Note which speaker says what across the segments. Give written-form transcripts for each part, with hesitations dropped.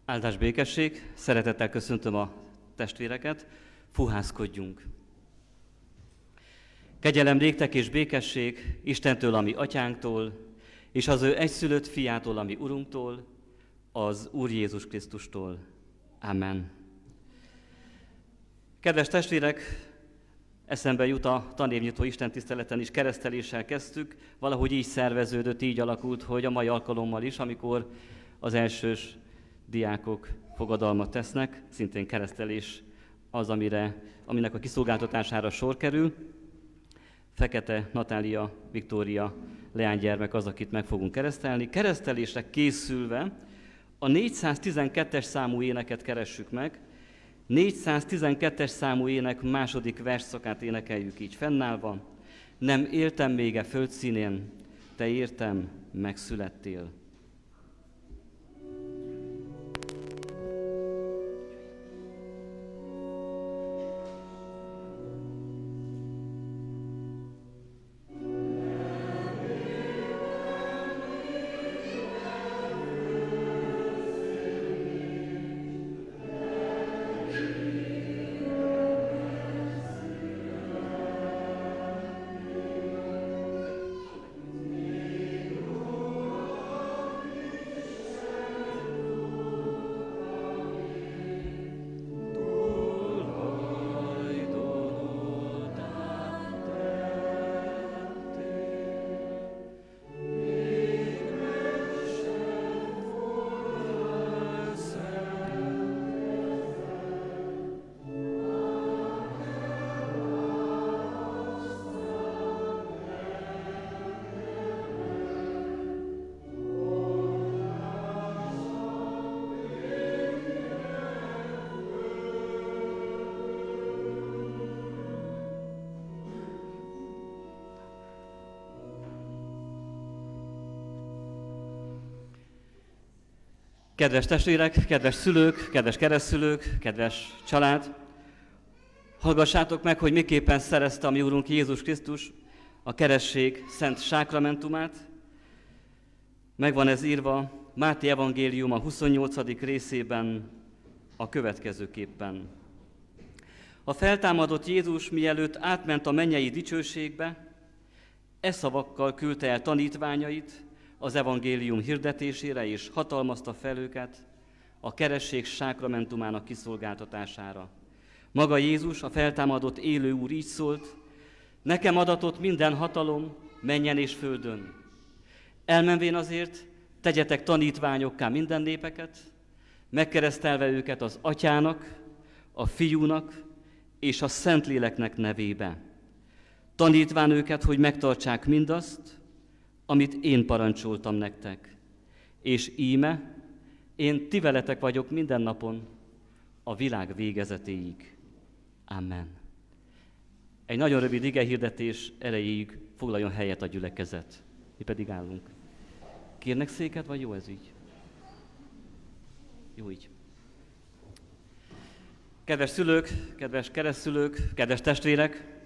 Speaker 1: Áldás békesség, szeretettel köszöntöm a testvéreket, fuhászkodjunk. Kegyelem néktek és békesség Istentől, ami atyánktól, és az ő egyszülött fiától, ami Urunktól, az Úr Jézus Krisztustól. Amen. Kedves testvérek, eszembe jut a tanévnyitó istentiszteleten is, kereszteléssel kezdtük, valahogy így szerveződött, így alakult, hogy a mai alkalommal is, amikor az elsős diákok fogadalmat tesznek, szintén keresztelés az, aminek a kiszolgáltatására sor kerül. Fekete Natália Viktória leánygyermek az, akit meg fogunk keresztelni. Keresztelésre készülve a 412-es számú éneket keressük meg. 412-es számú ének második versszakát énekeljük így fennállva. Nem éltem még a földszínén, te értem, megszülettél. Kedves testvérek, kedves szülők, kedves keresztszülők, kedves család, hallgassátok meg, hogy miképpen szerezte a mi Úrunk Jézus Krisztus a keresztség szent sákramentumát. Megvan ez írva Máté evangélium a 28. részében a következőképpen. A feltámadott Jézus, mielőtt átment a mennyei dicsőségbe, e szavakkal küldte el tanítványait az evangélium hirdetésére, és hatalmazta fel őket a keresztség sákramentumának kiszolgáltatására. Maga Jézus, a feltámadott élő Úr így szólt: nekem adatott minden hatalom mennyen és földön. Elmenvén azért tegyetek tanítványokká minden népeket, megkeresztelve őket az Atyának, a Fiúnak és a Szentléleknek nevébe. Tanítván őket, hogy megtartsák mindazt, amit én parancsoltam nektek. És íme, én ti veletek vagyok minden napon, a világ végezetéig. Amen. Egy nagyon rövid igehirdetés erejéig foglaljon helyet a gyülekezet. Mi pedig állunk. Kérnek széket, vagy jó ez így? Jó így. Kedves szülők, kedves keresztszülők, kedves testvérek!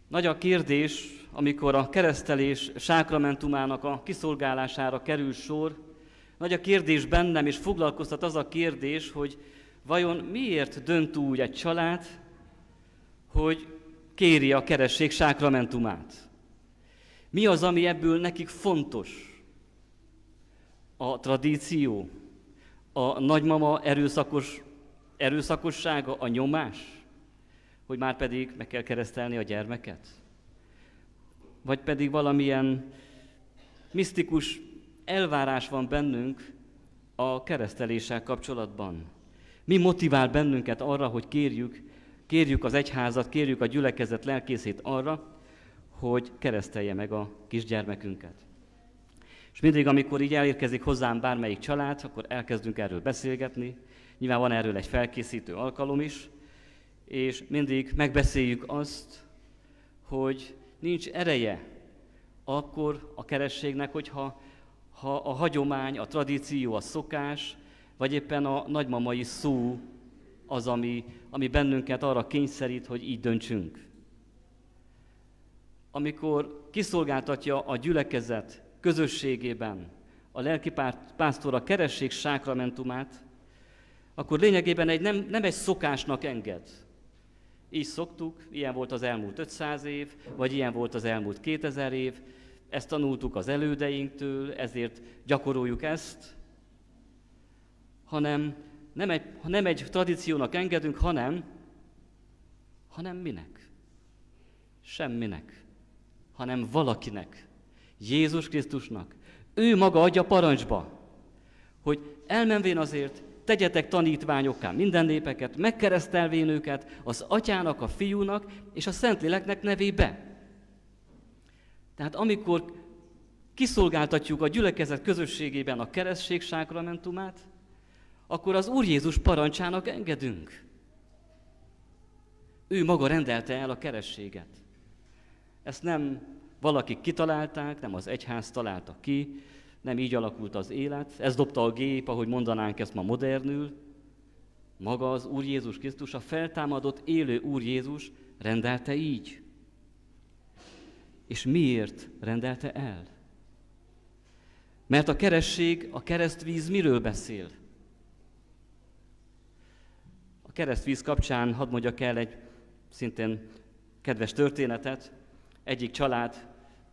Speaker 1: Nagy a kérdés, amikor a keresztelés sákramentumának a kiszolgálására kerül sor. Nagy a kérdés bennem, és foglalkoztat az a kérdés, hogy vajon miért dönt úgy egy család, hogy kéri a keresztség sákramentumát? Mi az, ami ebből nekik fontos? A tradíció? A nagymama erőszakossága? A nyomás? Hogy már pedig meg kell keresztelni a gyermeket? Vagy pedig valamilyen misztikus elvárás van bennünk a kereszteléssel kapcsolatban? Mi motivál bennünket arra, hogy kérjük az egyházat, kérjük a gyülekezet lelkészét arra, hogy keresztelje meg a kisgyermekünket? És mindig, amikor így elérkezik hozzám bármelyik család, akkor elkezdünk erről beszélgetni. Nyilván van erről egy felkészítő alkalom is, és mindig megbeszéljük azt, hogy nincs ereje akkor a keresztségnek, hogyha a hagyomány, a tradíció, a szokás, vagy éppen a nagymamai szó az, ami bennünket arra kényszerít, hogy így döntsünk. Amikor kiszolgáltatja a gyülekezet közösségében a lelki pásztor a keresség sákramentumát, akkor lényegében nem egy szokásnak enged. Így szoktuk, ilyen volt az elmúlt 500 év, vagy ilyen volt az elmúlt 2000 év, ezt tanultuk az elődeinktől, ezért gyakoroljuk ezt, hanem nem egy tradíciónak engedünk, hanem minek? Semminek, hanem valakinek, Jézus Krisztusnak. Ő maga adja parancsba, hogy elmenvén azért tegyetek tanítványokká minden népeket, megkeresztelvén őket az Atyának, a Fiúnak és a Szentléleknek nevébe. Tehát amikor kiszolgáltatjuk a gyülekezet közösségében a keresztség sákramentumát, akkor az Úr Jézus parancsának engedünk. Ő maga rendelte el a kerességet. Ezt nem valakik kitalálták, nem az egyház találta ki, nem így alakult az élet, ez dobta a gép, ahogy mondanánk ezt ma modernül. Maga az Úr Jézus Krisztus, a feltámadott élő Úr Jézus rendelte így. És miért rendelte el? Mert a keresztség, a keresztvíz miről beszél? A keresztvíz kapcsán hadd mondjak el egy szintén kedves történetet. Egyik család,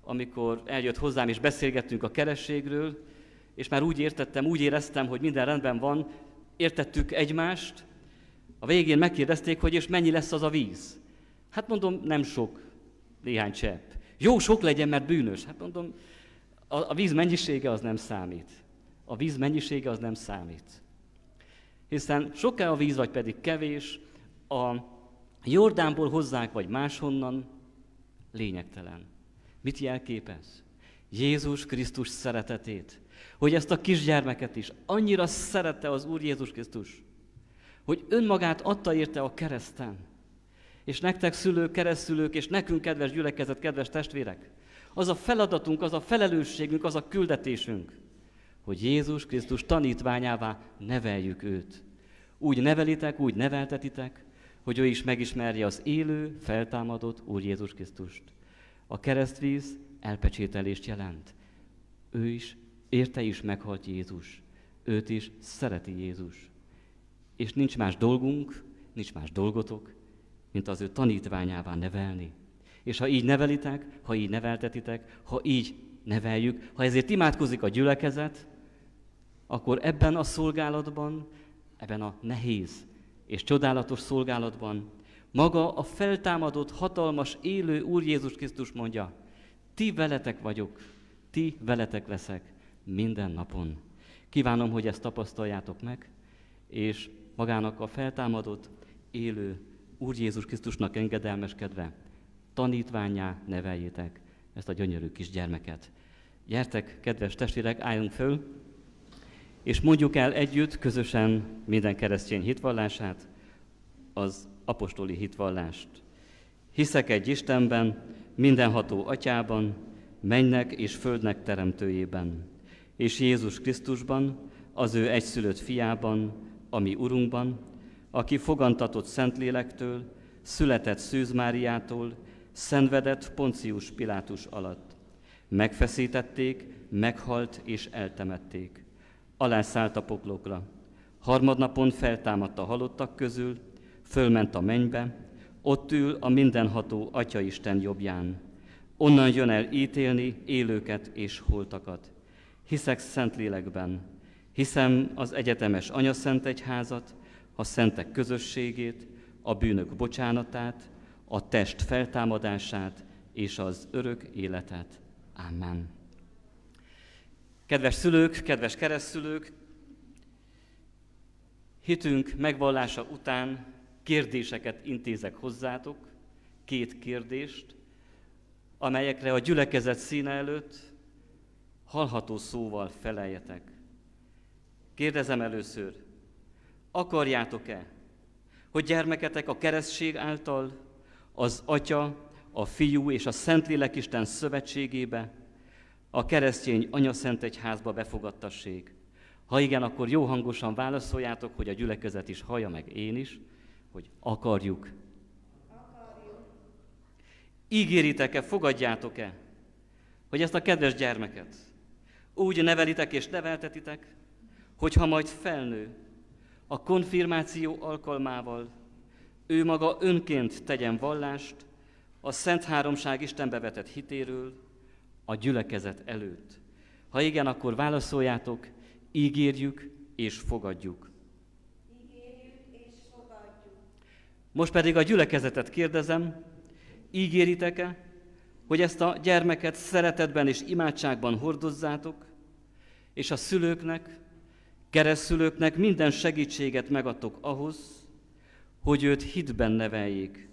Speaker 1: amikor eljött hozzám és beszélgettünk a kerességről, és már úgy éreztem, hogy minden rendben van, értettük egymást, a végén megkérdezték, hogy és mennyi lesz az a víz. Hát mondom, nem sok, néhány csepp. Jó, sok legyen, mert bűnös. Hát mondom, a víz mennyisége az nem számít. A víz mennyisége az nem számít. Hiszen sok-e a víz, vagy pedig kevés, a Jordánból hozzák, vagy máshonnan, lényegtelen. Mit jelképez? Jézus Krisztus szeretetét. Hogy ezt a kisgyermeket is annyira szerette az Úr Jézus Krisztus, hogy önmagát adta érte a kereszten. És nektek szülők, keresztszülők, és nekünk kedves gyülekezet, kedves testvérek, az a feladatunk, az a felelősségünk, az a küldetésünk, hogy Jézus Krisztus tanítványává neveljük őt. Úgy nevelitek, úgy neveltetitek, hogy ő is megismerje az élő, feltámadott Úr Jézus Krisztust. A keresztvíz elpecsételést jelent. Ő is, érte is meghalt Jézus. Őt is szereti Jézus. És nincs más dolgunk, nincs más dolgotok, mint az ő tanítványává nevelni. És ha így nevelitek, ha így neveltetitek, ha így neveljük, ha ezért imádkozik a gyülekezet, akkor ebben a szolgálatban, ebben a nehéz és csodálatos szolgálatban maga a feltámadott, hatalmas, élő Úr Jézus Krisztus mondja, ti veletek vagyok, ti veletek leszek minden napon. Kívánom, hogy ezt tapasztaljátok meg, és magának a feltámadott, élő Úr Jézus Krisztusnak engedelmeskedve tanítvánnyá neveljétek ezt a gyönyörű kisgyermeket. Gyertek, kedves testvérek, álljunk föl, és mondjuk el együtt, közösen minden keresztény hitvallását, az apostoli hitvallást. Hiszek egy Istenben, mindenható Atyában, mennek és földnek teremtőjében, és Jézus Krisztusban, az ő egyszülött fiában, a mi Urunkban, aki fogantatott Szentlélektől, született Szűz Máriától, szenvedett Poncius Pilátus alatt. Megfeszítették, meghalt és eltemették. Alászállt a poklokra. Harmadnapon feltámadt a halottak közül, fölment a mennybe, ott ül a mindenható Atyaisten jobbján. Onnan jön el ítélni élőket és holtakat. Hiszek Szentlélekben, hiszem az egyetemes anyaszentegyházat, a szentek közösségét, a bűnök bocsánatát, a test feltámadását és az örök életet. Amen. Kedves szülők, kedves keresztszülők, hitünk megvallása után kérdéseket intézek hozzátok, 2 kérdést, amelyekre a gyülekezet színe előtt hallható szóval feleljetek. Kérdezem először, akarjátok-e, hogy gyermeketek a keresztség által az Atya, a Fiú és a Szentlélek Isten szövetségébe, a keresztény anyaszentegyházba befogadtassék? Ha igen, akkor jó hangosan válaszoljátok, hogy a gyülekezet is hallja, meg én is, hogy akarjuk. Ígéritek-e, fogadjátok-e, hogy ezt a kedves gyermeket Úgy nevelitek és neveltetitek, hogyha majd felnő, a konfirmáció alkalmával ő maga önként tegyen vallást a Szent Háromság Istenbe vetett hitéről a gyülekezet előtt. Ha igen, akkor válaszoljátok, ígérjük és fogadjuk.
Speaker 2: Ígérjük és fogadjuk.
Speaker 1: Most pedig a gyülekezetet kérdezem, ígéritek-e, hogy ezt a gyermeket szeretetben és imádságban hordozzátok, és a szülőknek, keresztszülőknek minden segítséget megadtok ahhoz, hogy őt hitben neveljék.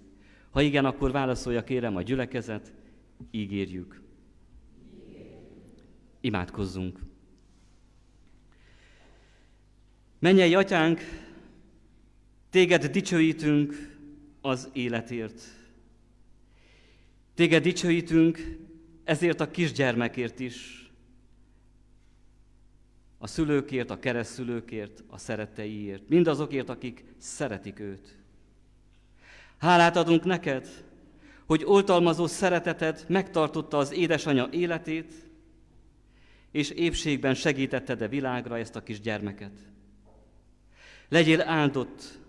Speaker 1: Ha igen, akkor válaszolja kérem a gyülekezet, ígérjük. Imádkozzunk. Mennyei Atyánk, téged dicsőítünk az életért. Téged dicsőítünk ezért a kisgyermekért is, a szülőkért, a keresztszülőkért, a szeretteiért, mindazokért, akik szeretik őt. Hálát adunk neked, hogy oltalmazó szereteted megtartotta az édesanyja életét, és épségben segítetted a világra ezt a kisgyermeket. Legyél áldott,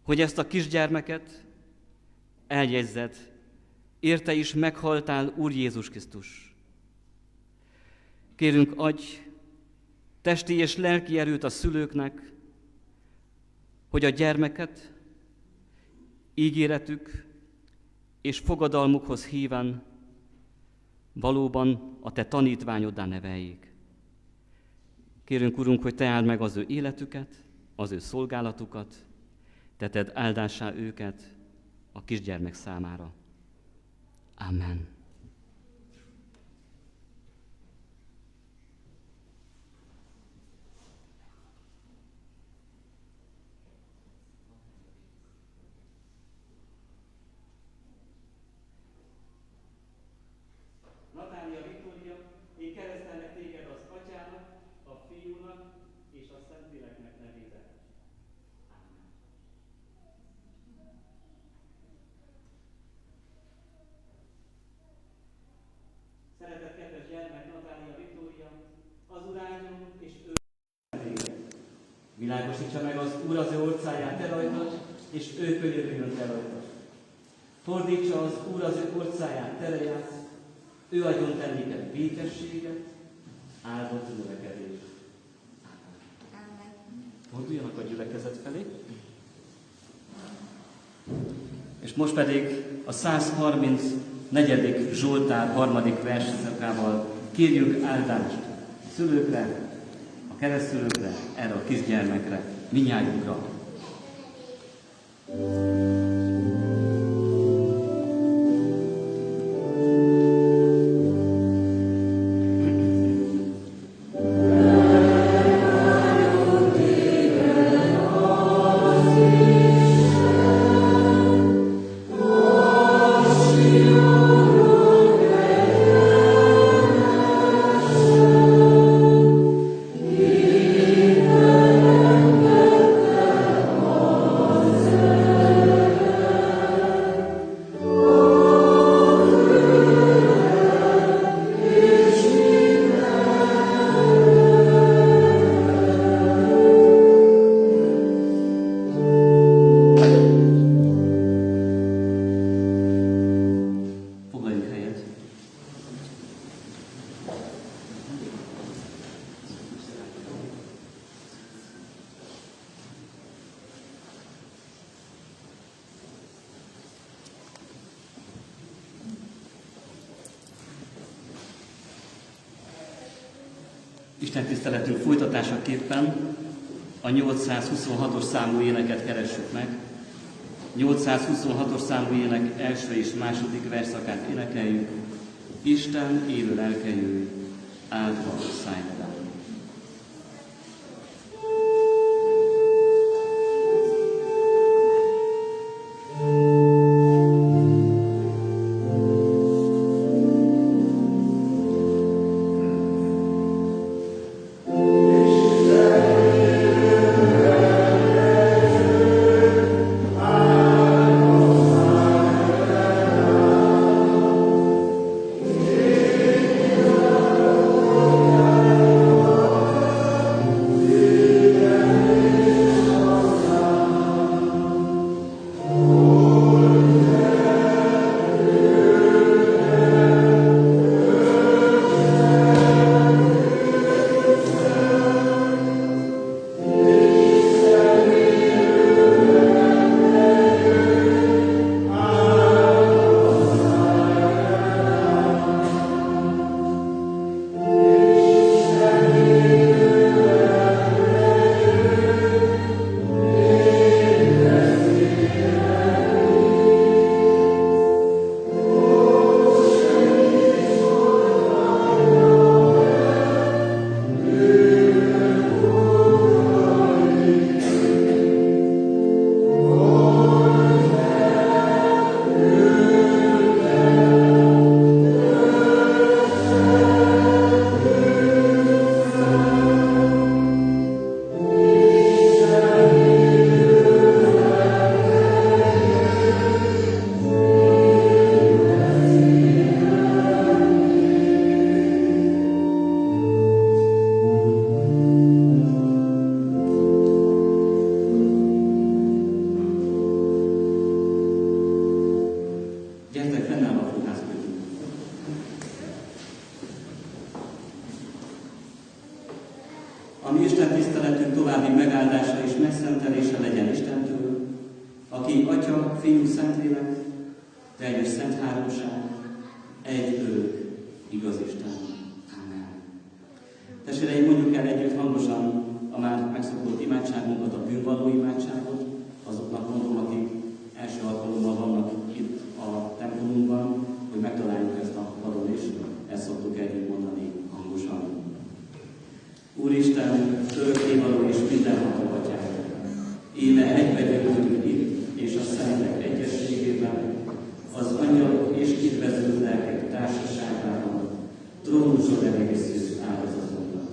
Speaker 1: hogy ezt a kisgyermeket eljegyzed, érte is meghaltál, Úr Jézus Krisztus. Kérünk, adj testi és lelki erőt a szülőknek, hogy a gyermeket ígéretük és fogadalmukhoz híven valóban a te tanítványoddá neveljék. Kérünk, Urunk, hogy te áld meg az ő életüket, az ő szolgálatukat, te tedd áldássá őket a kisgyermek számára. Amen. Natália Viktória, én keresztelek téged az Atyának, a Fiúnak és a Szentléleknek nevében. Amen. Szeretett kedves gyermek, Natália Viktória, az Úr áldjon és ő téged. Világosítsa meg az Úr az ő orcáját te rajtad, és ő könyörüljön te rajtad. Fordítsa az Úr az ő orcáját te rajtad, ő adjon te néked békességet, áldott növekedést.
Speaker 2: Amen.
Speaker 1: Forduljanak a gyülekezet felé. És most pedig a 134. Zsoltár 3. versszakával kérjük áldást a szülőkre, a keresztszülőkre, erre a kisgyermekre, mindnyájunkra. Isten tiszteletünk folytatásaképpen a 826-os számú éneket keressük meg. 826-os számú ének első és második versszakát énekeljük. Isten élő lelke jöjj, áldva szállj.
Speaker 2: Amen.
Speaker 1: Atya, Fiú, Szentlélek, teljes szent háromság, egy örök, igaz Isten. Amen. Testvéreim, mondjuk el együtt hangosan a már megszokott imádságunkat, a bűnvalló imádságot, azoknak mondom, akik első alkalommal vannak itt a templomunkban, hogy megtaláljuk ezt a padon is, ezt szoktuk együtt mondani hangosan. Úristen, örökkévaló és mindenható Atyánk, íme egybegyűltünk itt, és a szentek egyességében, az angyalok és kedvező lelkek társaságában, trónusod elé Jézus áldozatunknak.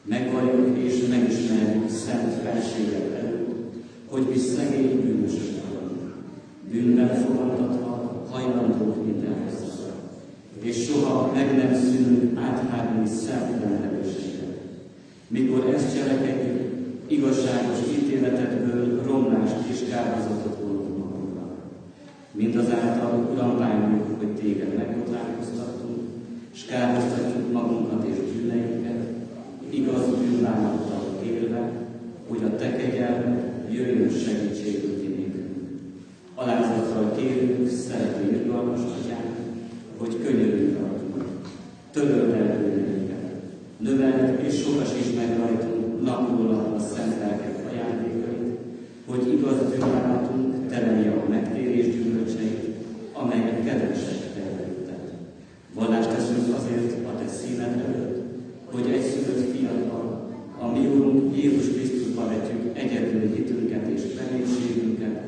Speaker 1: Megvalljuk és megismerjük szent felséget előtt, hogy mi szegény bűnösök vagyunk, bűnben fogantatva hajlandók minden rosszra, és soha meg nem szűnünk áthágni szentelen erősséget. Mikor ezt cselekedjük, igazságos ítéletedből romlást és kárhozatot vonunk magunkra. Mindazáltal, Uram, bánjuk, hogy téged megbotránkoztattunk, és kárhoztatjuk magunkat és bűneinket, igaz bűnbánattal élve, hogy a te kegyelmed jöjjön segítségül ti nékünk. Alázattal kérünk, szerető irgalmas Atyánk, hogy könyörülj rajtunk, töröld el bűneinket, növeld és sokasíts meg rajtunk napról a szent lelkek ajándékait, hogy igaz bűnbánatunk teremje a megtérés gyümölcseit, amelyek kedvesek te előtted. Vallást teszünk azért a te színed előtt, hogy egyszülött fiaddal, a mi Úrunk Jézus Krisztusba vetjük egyedül hitünket és reménységünket,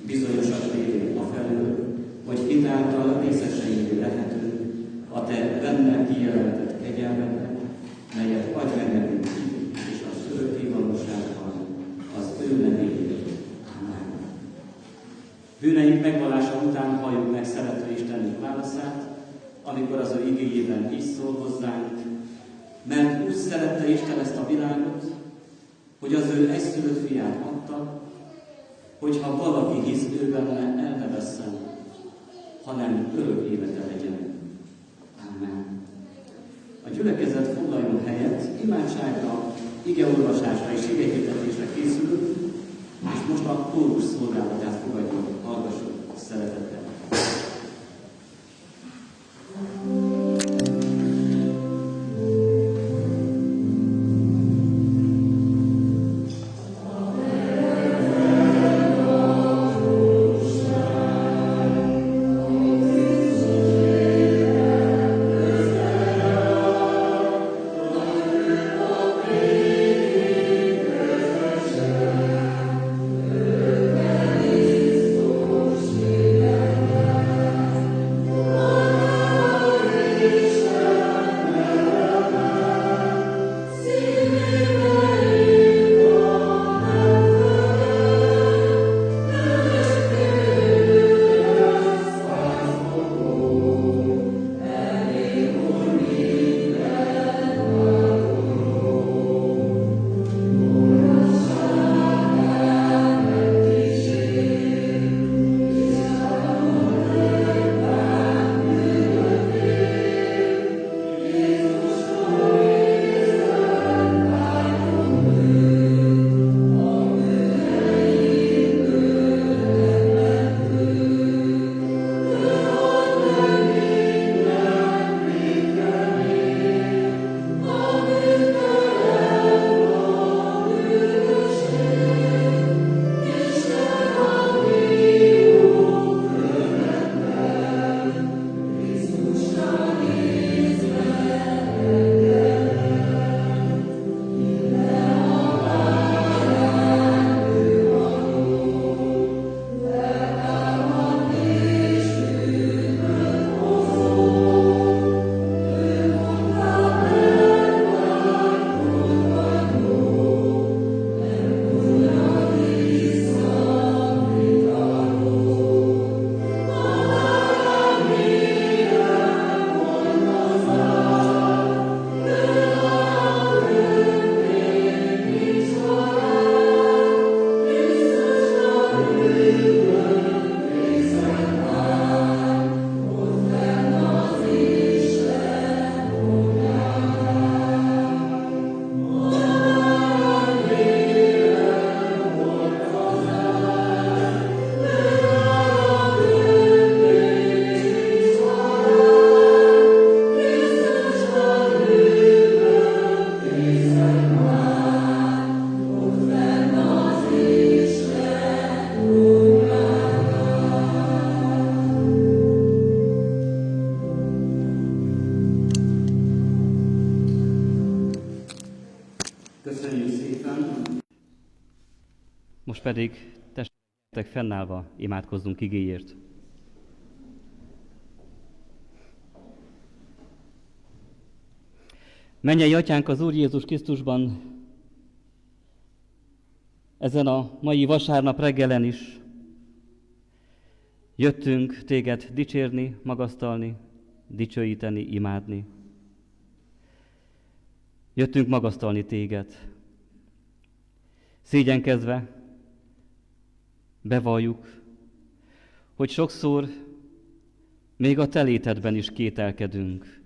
Speaker 1: bizonyosak lévén afelől, hogy hitáltal részesei lehetünk a te benne kijelentett kegyelmednek, melyet adj meg nekünk és az örökké valóságban, az ő nevéért. Amen. Bűneink megvallása után halljuk meg szerető Istenünk válaszát, amikor az ő igéjében így szól hozzánk, mert úgy szerette Isten ezt a világot, hogy az ő egyszülött fiát adta, hogyha valaki hisz ő benne, el ne vesszen, hanem örök élete legyen. Amen. A gyülekezet foglaljon helyet, imádságra, igeolvasásra és igehirdetésre készül, és most a kórus szolgálatát fogadjuk, hallgassuk szeretettel.
Speaker 2: Amen.
Speaker 1: Most pedig testvérek fennállva imádkozzunk igéért. Mennyei Atyánk az Úr Jézus Krisztusban, ezen a mai vasárnap reggelen is jöttünk Téged dicsérni, magasztalni, dicsőíteni, imádni. Jöttünk magasztalni Téged. Szégyenkezve bevalljuk, hogy sokszor még a Te létedben is kételkedünk,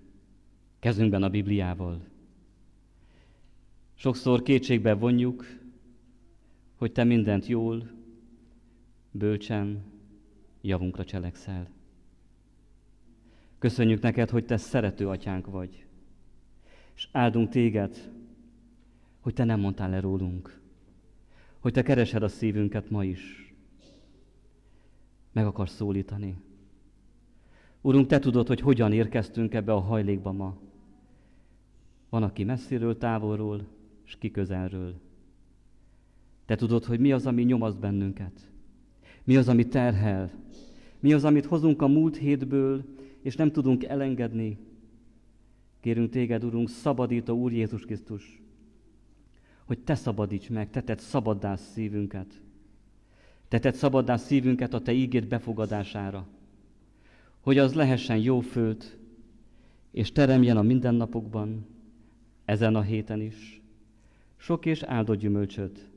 Speaker 1: kezünkben a Bibliával. Sokszor kétségbe vonjuk, hogy Te mindent jól, bölcsen, javunkra cselekszel. Köszönjük neked, hogy Te szerető atyánk vagy, és áldunk Téged, hogy Te nem mondtál le rólunk, hogy Te keresed a szívünket ma is. Meg akarsz szólítani. Urunk, Te tudod, hogy hogyan érkeztünk ebbe a hajlékba ma. Van, aki messziről, távolról, és ki közelről. Te tudod, hogy mi az, ami nyomaszt bennünket. Mi az, ami terhel. Mi az, amit hozunk a múlt hétből, és nem tudunk elengedni. Kérünk Téged, Urunk, szabadító Úr Jézus Krisztus, hogy Te szabadíts meg, Te tedd szabaddá szívünket. Te tedd szabaddá szívünket a Te ígéd befogadására, hogy az lehessen jó föld, és teremjen a mindennapokban, ezen a héten is, sok és áldott gyümölcsöt,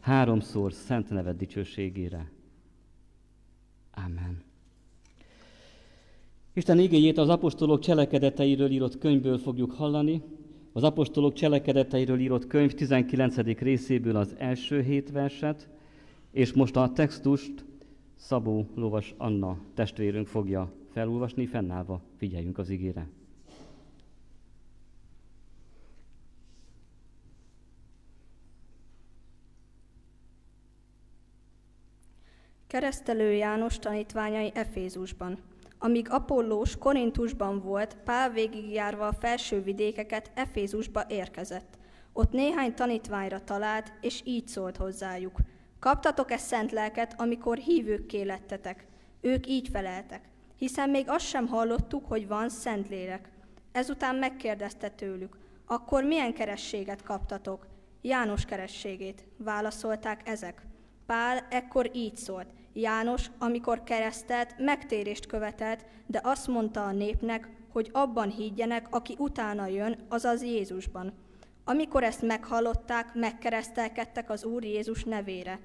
Speaker 1: 3-szor szent neved dicsőségére. Amen. Isten igéjét az apostolok cselekedeteiről írott könyvből fogjuk hallani. Az apostolok cselekedeteiről írott könyv 19. részéből az első 7 verset, és most a textust Szabó Lovas Anna testvérünk fogja felolvasni, fennállva figyeljünk az igére.
Speaker 3: Keresztelő János tanítványai Efézusban. Amíg Apollós Korintusban volt, Pál végigjárva a felső vidékeket Efézusba érkezett. Ott néhány tanítványra talált, és így szólt hozzájuk. Kaptatok-e szent lelket, amikor hívőkké lettetek? Ők így feleltek, hiszen még azt sem hallottuk, hogy van szent lélek. Ezután megkérdezte tőlük, akkor milyen kerességet kaptatok? János kerességét, válaszolták ezek. Pál ekkor így szólt, János, amikor keresztelt, megtérést követelt, de azt mondta a népnek, hogy abban higgyenek, aki utána jön, azaz Jézusban. Amikor ezt meghallották, megkeresztelkedtek az Úr Jézus nevére.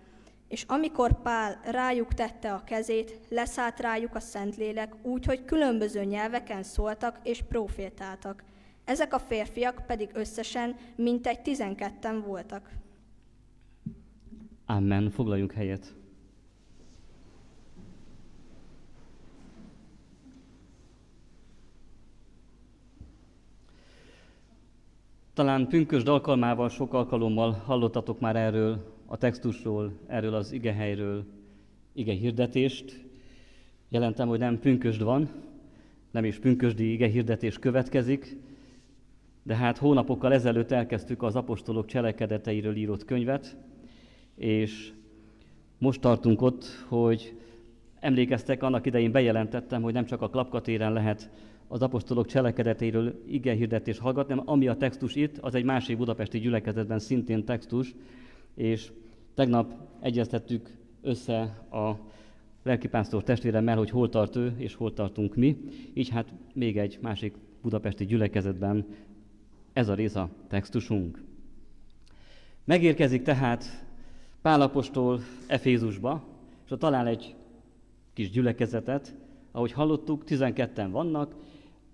Speaker 3: És amikor Pál rájuk tette a kezét, leszállt rájuk a Szentlélek, úgy, hogy különböző nyelveken szóltak és prófétáltak. Ezek a férfiak pedig összesen mintegy 12-en voltak.
Speaker 1: Amen. Foglaljunk helyet. Talán pünkösd alkalmával sok alkalommal hallottatok már erről a textusról, erről az igehelyről, igehirdetést. Jelentem, hogy nem pünkösd van, nem is pünkösdi igehirdetés következik, de hát hónapokkal ezelőtt elkezdtük az apostolok cselekedeteiről írott könyvet, és most tartunk ott, hogy emlékeztek, annak idején bejelentettem, hogy nem csak a Klapkatéren lehet az apostolok cselekedeteiről igehirdetést hallgatni, hanem ami a textus itt, az egy másik budapesti gyülekezetben szintén textus, és tegnap egyeztettük össze a lelkipásztor testvéremmel, hogy hol tart ő, és hol tartunk mi. Így hát még egy másik budapesti gyülekezetben ez a rész a textusunk. Megérkezik tehát Pál apostol Efézusba, és ott talál egy kis gyülekezetet, ahogy hallottuk, 12-en vannak.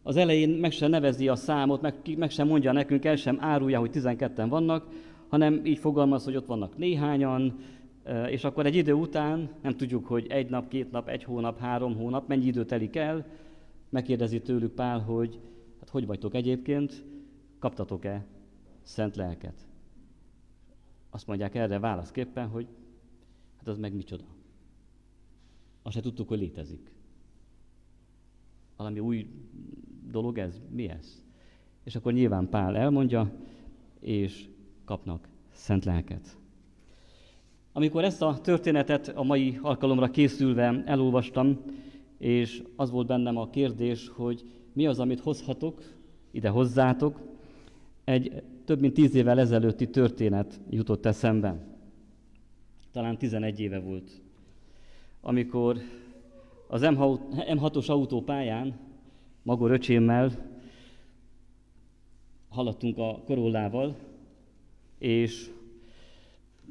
Speaker 1: Az elején meg sem nevezi a számot, meg sem mondja nekünk, el sem árulja, hogy 12-en vannak, hanem így fogalmaz, hogy ott vannak néhányan, és akkor egy idő után, nem tudjuk, hogy 1 nap, 2 nap, 1 hónap, 3 hónap, mennyi idő telik el, megkérdezi tőlük Pál, hogy hát hogy vagytok egyébként, kaptatok-e szent lelket? Azt mondják erre válaszképpen, hogy hát az meg micsoda. Azt se tudtuk, hogy létezik. Valami új dolog ez? Mi ez? És akkor nyilván Pál elmondja, és kapnak szent lelket. Amikor ezt a történetet a mai alkalomra készülve elolvastam, és az volt bennem a kérdés, hogy mi az, amit hozhatok ide hozzátok, egy több mint 10 évvel ezelőtti történet jutott eszembe. Talán 11 éve volt, amikor az M6-os autópályán Magor öcsémmel haladtunk a Corollával, és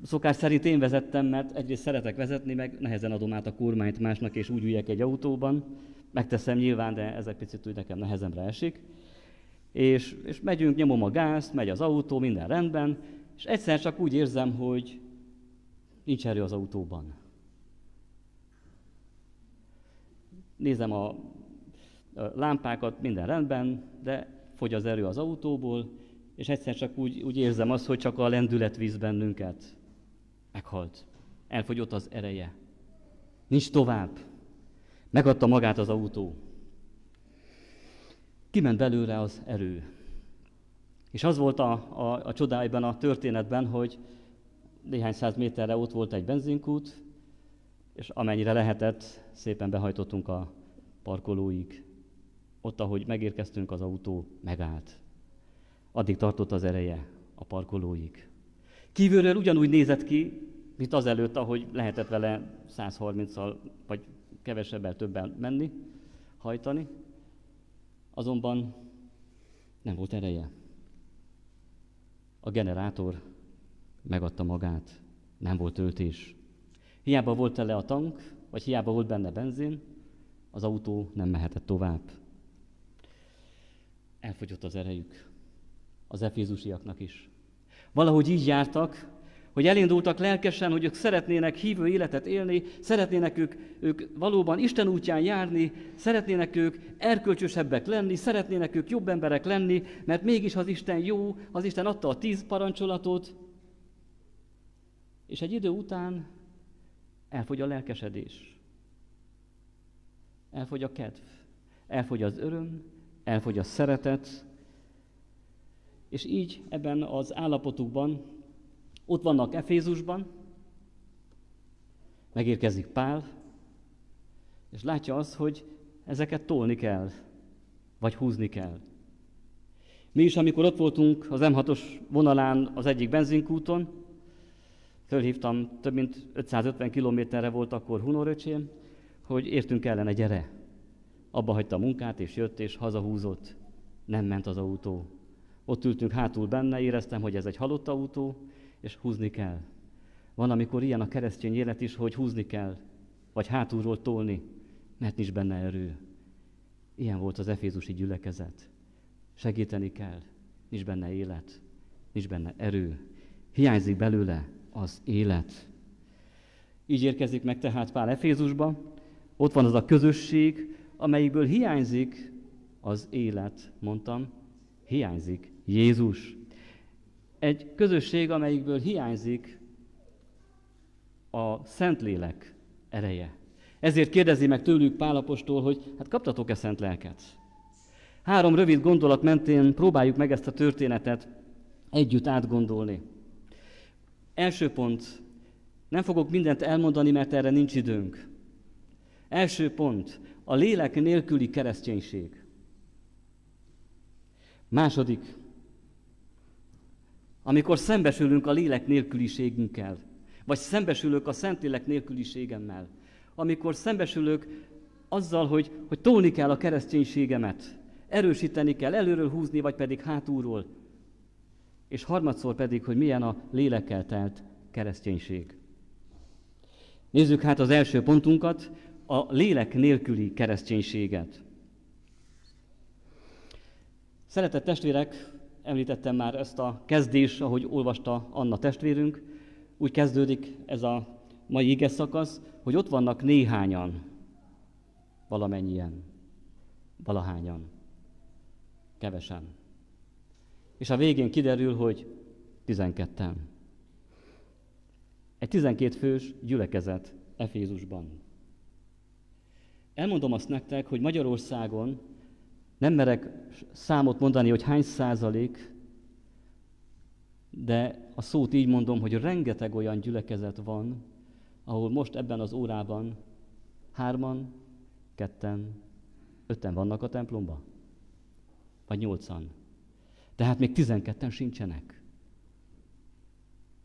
Speaker 1: szokás szerint én vezettem, mert egyrészt szeretek vezetni, meg nehezen adom át a kormányt másnak, és úgy üljek egy autóban. Megteszem nyilván, de ez egy picit úgy nekem nehezemre esik. És megyünk, nyomom a gázt, megy az autó, minden rendben, és egyszer csak úgy érzem, hogy nincs erő az autóban. Nézem a lámpákat, minden rendben, de fogy az erő az autóból, és egyszer csak úgy érzem azt, hogy csak a lendület visz bennünket. Meghalt. Elfogyott az ereje. Nincs tovább. Megadta magát az autó. Kiment belőle az erő. És az volt a csoda ebben a történetben, hogy néhány száz méterre ott volt egy benzinkút, és amennyire lehetett, szépen behajtottunk a parkolóig. Ott, ahogy megérkeztünk, az autó megállt. Addig tartott az ereje a parkolóig. Kívülről ugyanúgy nézett ki, mint azelőtt, ahogy lehetett vele 130-al, vagy kevesebbel többen menni, hajtani. Azonban nem volt ereje. A generátor megadta magát, nem volt töltés. Hiába volt tele a tank, vagy hiába volt benne benzin, az autó nem mehetett tovább. Elfogyott az erejük, az efézusiaknak is. Valahogy így jártak, hogy elindultak lelkesen, hogy ők szeretnének hívő életet élni, szeretnének ők valóban Isten útján járni, szeretnének ők erkölcsösebbek lenni, szeretnének ők jobb emberek lenni, mert mégis az Isten jó, az Isten adta a 10 parancsolatot, és egy idő után elfogy a lelkesedés, elfogy a kedv, elfogy az öröm, elfogy a szeretet, és így ebben az állapotukban ott vannak Efézusban, megérkezik Pál, és látja azt, hogy ezeket tolni kell, vagy húzni kell. Mi is, amikor ott voltunk az M6-os vonalán az egyik benzinkúton, fölhívtam, több mint 550 kilométerre volt akkor Hunoröcsém, hogy értünk ellene, gyere. Abba hagyta a munkát, és jött, és hazahúzott. Nem ment az autó. Ott ültünk hátul benne, éreztem, hogy ez egy halott autó, és húzni kell. Van, amikor ilyen a keresztény élet is, hogy húzni kell, vagy hátulról tolni, mert nincs benne erő. Ilyen volt az efézusi gyülekezet. Segíteni kell, nincs benne élet, nincs benne erő. Hiányzik belőle az élet. Így érkezik meg tehát Pál Efézusba, ott van az a közösség, amelyikből hiányzik az élet, mondtam, hiányzik Jézus. Egy közösség, amelyikből hiányzik a Szentlélek ereje. Ezért kérdezi meg tőlük Pál apostol, hogy hát kaptatok-e szent lelket? 3 rövid gondolat mentén próbáljuk meg ezt a történetet együtt átgondolni. Első pont, nem fogok mindent elmondani, mert erre nincs időnk. Első pont, a lélek nélküli kereszténység. Második, amikor szembesülünk a lélek nélküliségünkkel, vagy szembesülök a Szentlélek nélküliségemmel, amikor szembesülök azzal, hogy tolni kell a kereszténységemet, erősíteni kell, előről húzni, vagy pedig hátulról, és harmadszor pedig, hogy milyen a lélekkel telt kereszténység. Nézzük hát az első pontunkat, a lélek nélküli kereszténységet. Szeretett testvérek, említettem már ezt a kezdést, ahogy olvasta Anna testvérünk, úgy kezdődik ez a mai ige szakasz, hogy ott vannak néhányan, valamennyien, valahányan, kevesen. És a végén kiderül, hogy 12-en. Egy 12 fős gyülekezet Efézusban. Elmondom azt nektek, hogy Magyarországon nem merek számot mondani, hogy hány százalék, De a szót így mondom, hogy rengeteg olyan gyülekezet van, ahol most ebben az órában 3-an, 2-en, 5-en vannak a templomban. Vagy 8-an. Tehát még 12-en sincsenek.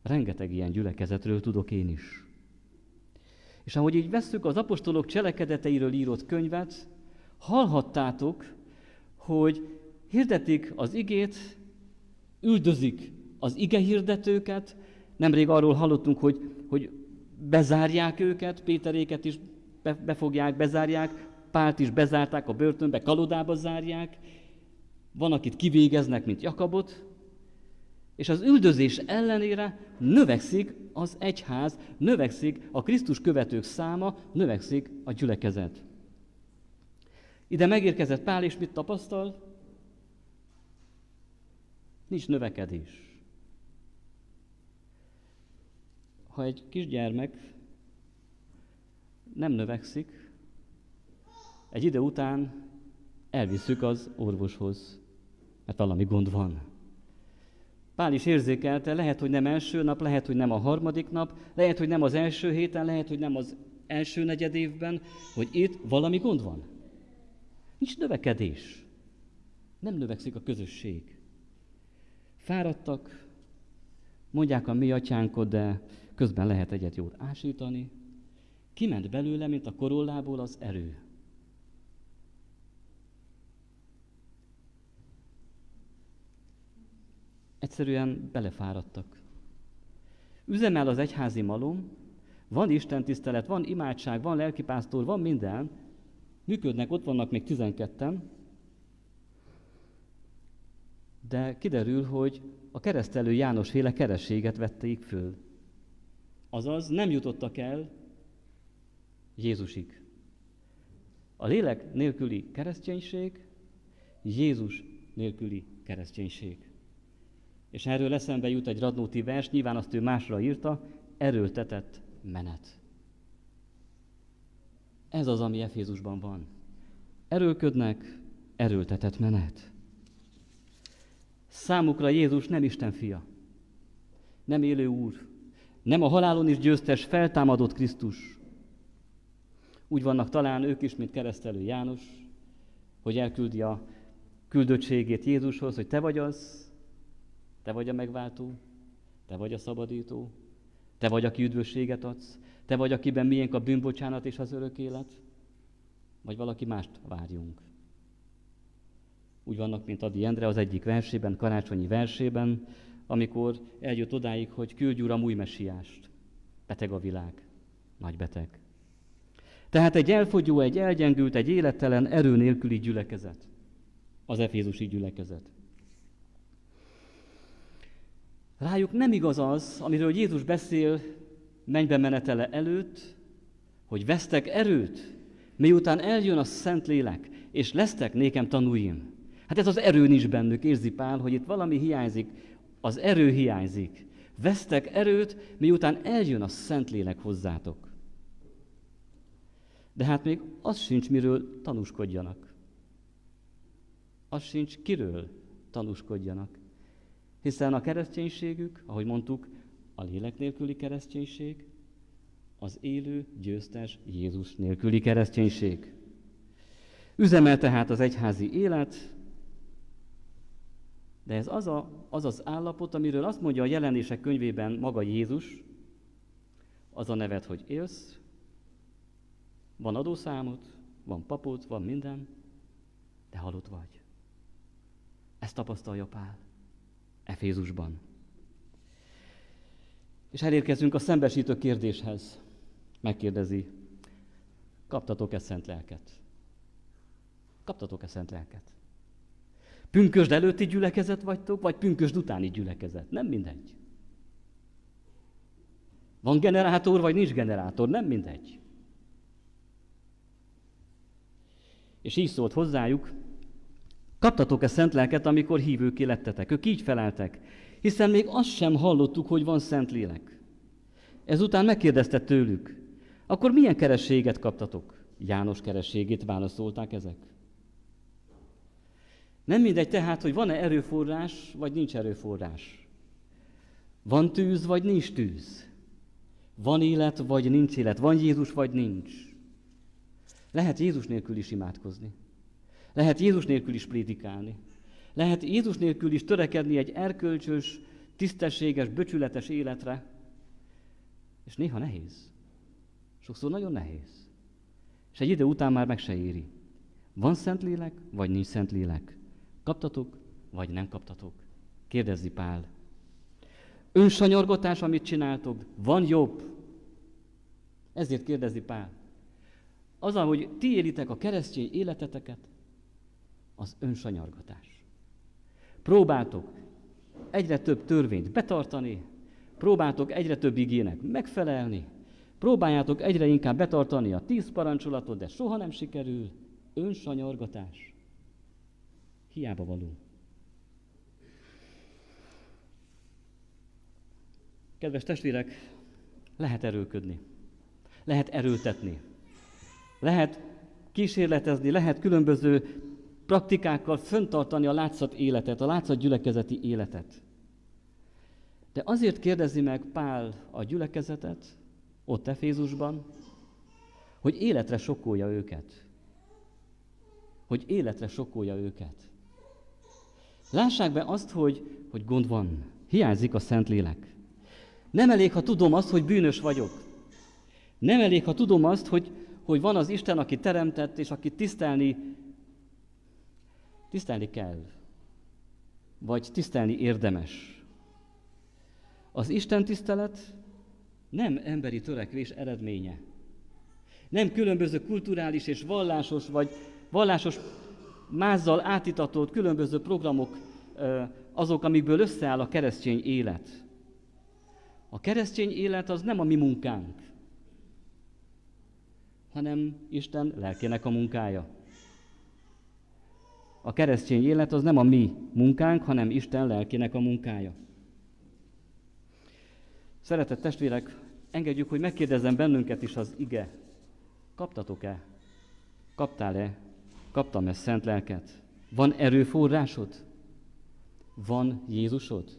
Speaker 1: Rengeteg ilyen gyülekezetről tudok én is. És ahogy így vesszük az apostolok cselekedeteiről írott könyvet, hallhattátok, hogy hirdetik az igét, üldözik az igehirdetőket. Nemrég arról hallottunk, hogy bezárják őket, Péteréket is befogják, bezárják, Pált is bezárták a börtönbe, kalodába zárják, van, akit kivégeznek, mint Jakabot, és az üldözés ellenére növekszik az egyház, növekszik a Krisztus követők száma, növekszik a gyülekezet. Ide megérkezett Pál, és mit tapasztal? Nincs növekedés. Ha egy kisgyermek nem növekszik, egy idő után elviszük az orvoshoz, mert valami gond van. Pál is érzékelte, lehet, hogy nem első nap, lehet, hogy nem a harmadik nap, lehet, hogy nem az első héten, lehet, hogy nem az első negyedévben, hogy itt valami gond van. Nincs növekedés. Nem növekszik a közösség. Fáradtak, mondják a mi atyánkot, de közben lehet egyet jót ásítani. Kiment belőle, mint a korollából az erő. Egyszerűen belefáradtak. Üzemel az egyházi malom, van istentisztelet, van imádság, van lelkipásztor, van minden, működnek, ott vannak még 12-en, de kiderül, hogy a keresztelő János féle kerességet vették föl. Azaz nem jutottak el Jézusig. A lélek nélküli kereszténység, Jézus nélküli kereszténység. És erről eszembe jut egy Radnóti vers, nyilván azt ő másra írta, erőltetett menet. Ez az, ami Efézusban van. Erőlködnek, erőltetett menet. Számukra Jézus nem Isten fia, nem élő Úr, nem a halálon is győztes, feltámadott Krisztus. Úgy vannak talán ők is, mint keresztelő János, hogy elküldi a küldöttségét Jézushoz, hogy te vagy az, te vagy a megváltó, te vagy a szabadító, te vagy, aki üdvösséget adsz, te vagy, akiben miénk a bűnbocsánat és az örök élet, vagy valaki mást várjunk. Úgy vannak, mint Ady Endre az egyik versében, karácsonyi versében, amikor eljött odáig, hogy küldj Uram új messiást. Beteg a világ, nagy beteg. Tehát egy elfogyó, egy elgyengült, egy élettelen, erő nélküli gyülekezet. Az efézusi gyülekezet. Rájuk nem igaz az, amiről Jézus beszél mennybe menetele előtt, hogy vesztek erőt, miután eljön a Szentlélek, és lesztek nékem tanúim. Hát ez az erő nincs bennük, érzi Pál, hogy itt valami hiányzik, az erő hiányzik. Vesztek erőt, miután eljön a Szentlélek hozzátok. De hát még az sincs, miről tanúskodjanak. Az sincs, kiről tanúskodjanak. Hiszen a kereszténységük, ahogy mondtuk, a lélek nélküli kereszténység, az élő, győztes Jézus nélküli kereszténység. Üzemel tehát az egyházi élet, de ez az az állapot, amiről azt mondja a Jelenések könyvében maga Jézus, az a neved, hogy élsz, van adószámod, van papod, van minden, de halott vagy. Ezt tapasztalja Pál Efézusban. És elérkezünk a szembesítő kérdéshez. Megkérdezi, kaptatok-e szent lelket? Kaptatok-e szent lelket? Pünkösd előtti gyülekezet vagytok, vagy pünkösd utáni gyülekezet? Nem mindegy. Van generátor, vagy nincs generátor? Nem mindegy. És így szólt hozzájuk, kaptatok-e szent lelket, amikor hívőké lettetek? Ők így feleltek, hiszen még azt sem hallottuk, hogy van szent lélek. Ezután megkérdezte tőlük, akkor milyen kerességet kaptatok? János kerességét válaszolták ezek. Nem mindegy tehát, hogy van-e erőforrás, vagy nincs erőforrás. Van tűz, vagy nincs tűz? Van élet, vagy nincs élet? Van Jézus, vagy nincs? Lehet Jézus nélkül is imádkozni. Lehet Jézus nélkül is prédikálni. Lehet Jézus nélkül is törekedni egy erkölcsös, tisztességes, becsületes életre. És néha nehéz. Sokszor nagyon nehéz. És egy idő után már meg se éri. Van Szentlélek, vagy nincs Szentlélek? Kaptatok, vagy nem kaptatok? Kérdezi Pál. Önsanyargatás, amit csináltok, van jobb? Ezért kérdezi Pál. Az, ahogy ti élitek a keresztény életeteket, az önsanyargatás. Próbáltok egyre több törvényt betartani, próbáltok egyre több igének megfelelni, próbáljátok egyre inkább betartani a 10 parancsolatot, de soha nem sikerül. Önsanyargatás. Hiába való. Kedves testvérek, lehet erőlködni, lehet erőltetni, lehet kísérletezni, lehet különböző praktikákkal fenntartani a látszat életet, a látszat gyülekezeti életet. De azért kérdezi meg Pál a gyülekezetet, ott Efézusban, hogy életre sokkolja őket. Hogy életre sokkolja őket. Lássák be azt, hogy gond van. Hiányzik a Szentlélek. Nem elég, ha tudom azt, hogy bűnös vagyok. Nem elég, ha tudom azt, hogy van az Isten, aki teremtett, és aki tisztelni kell. Vagy tisztelni érdemes. Az Isten tisztelet nem emberi törekvés eredménye. Nem különböző kulturális és vallásos, vagy vallásos mázzal átitatott különböző programok azok, amikből összeáll a keresztény élet. A keresztény élet az nem a mi munkánk, hanem Isten lelkének a munkája. A keresztény élet az nem a mi munkánk, hanem Isten lelkének a munkája. Szeretett testvérek, engedjük, hogy megkérdezzen bennünket is az ige. Kaptatok-e? Kaptál-e? Kaptam-e szent lelket? Van erőforrásod? Van Jézusod?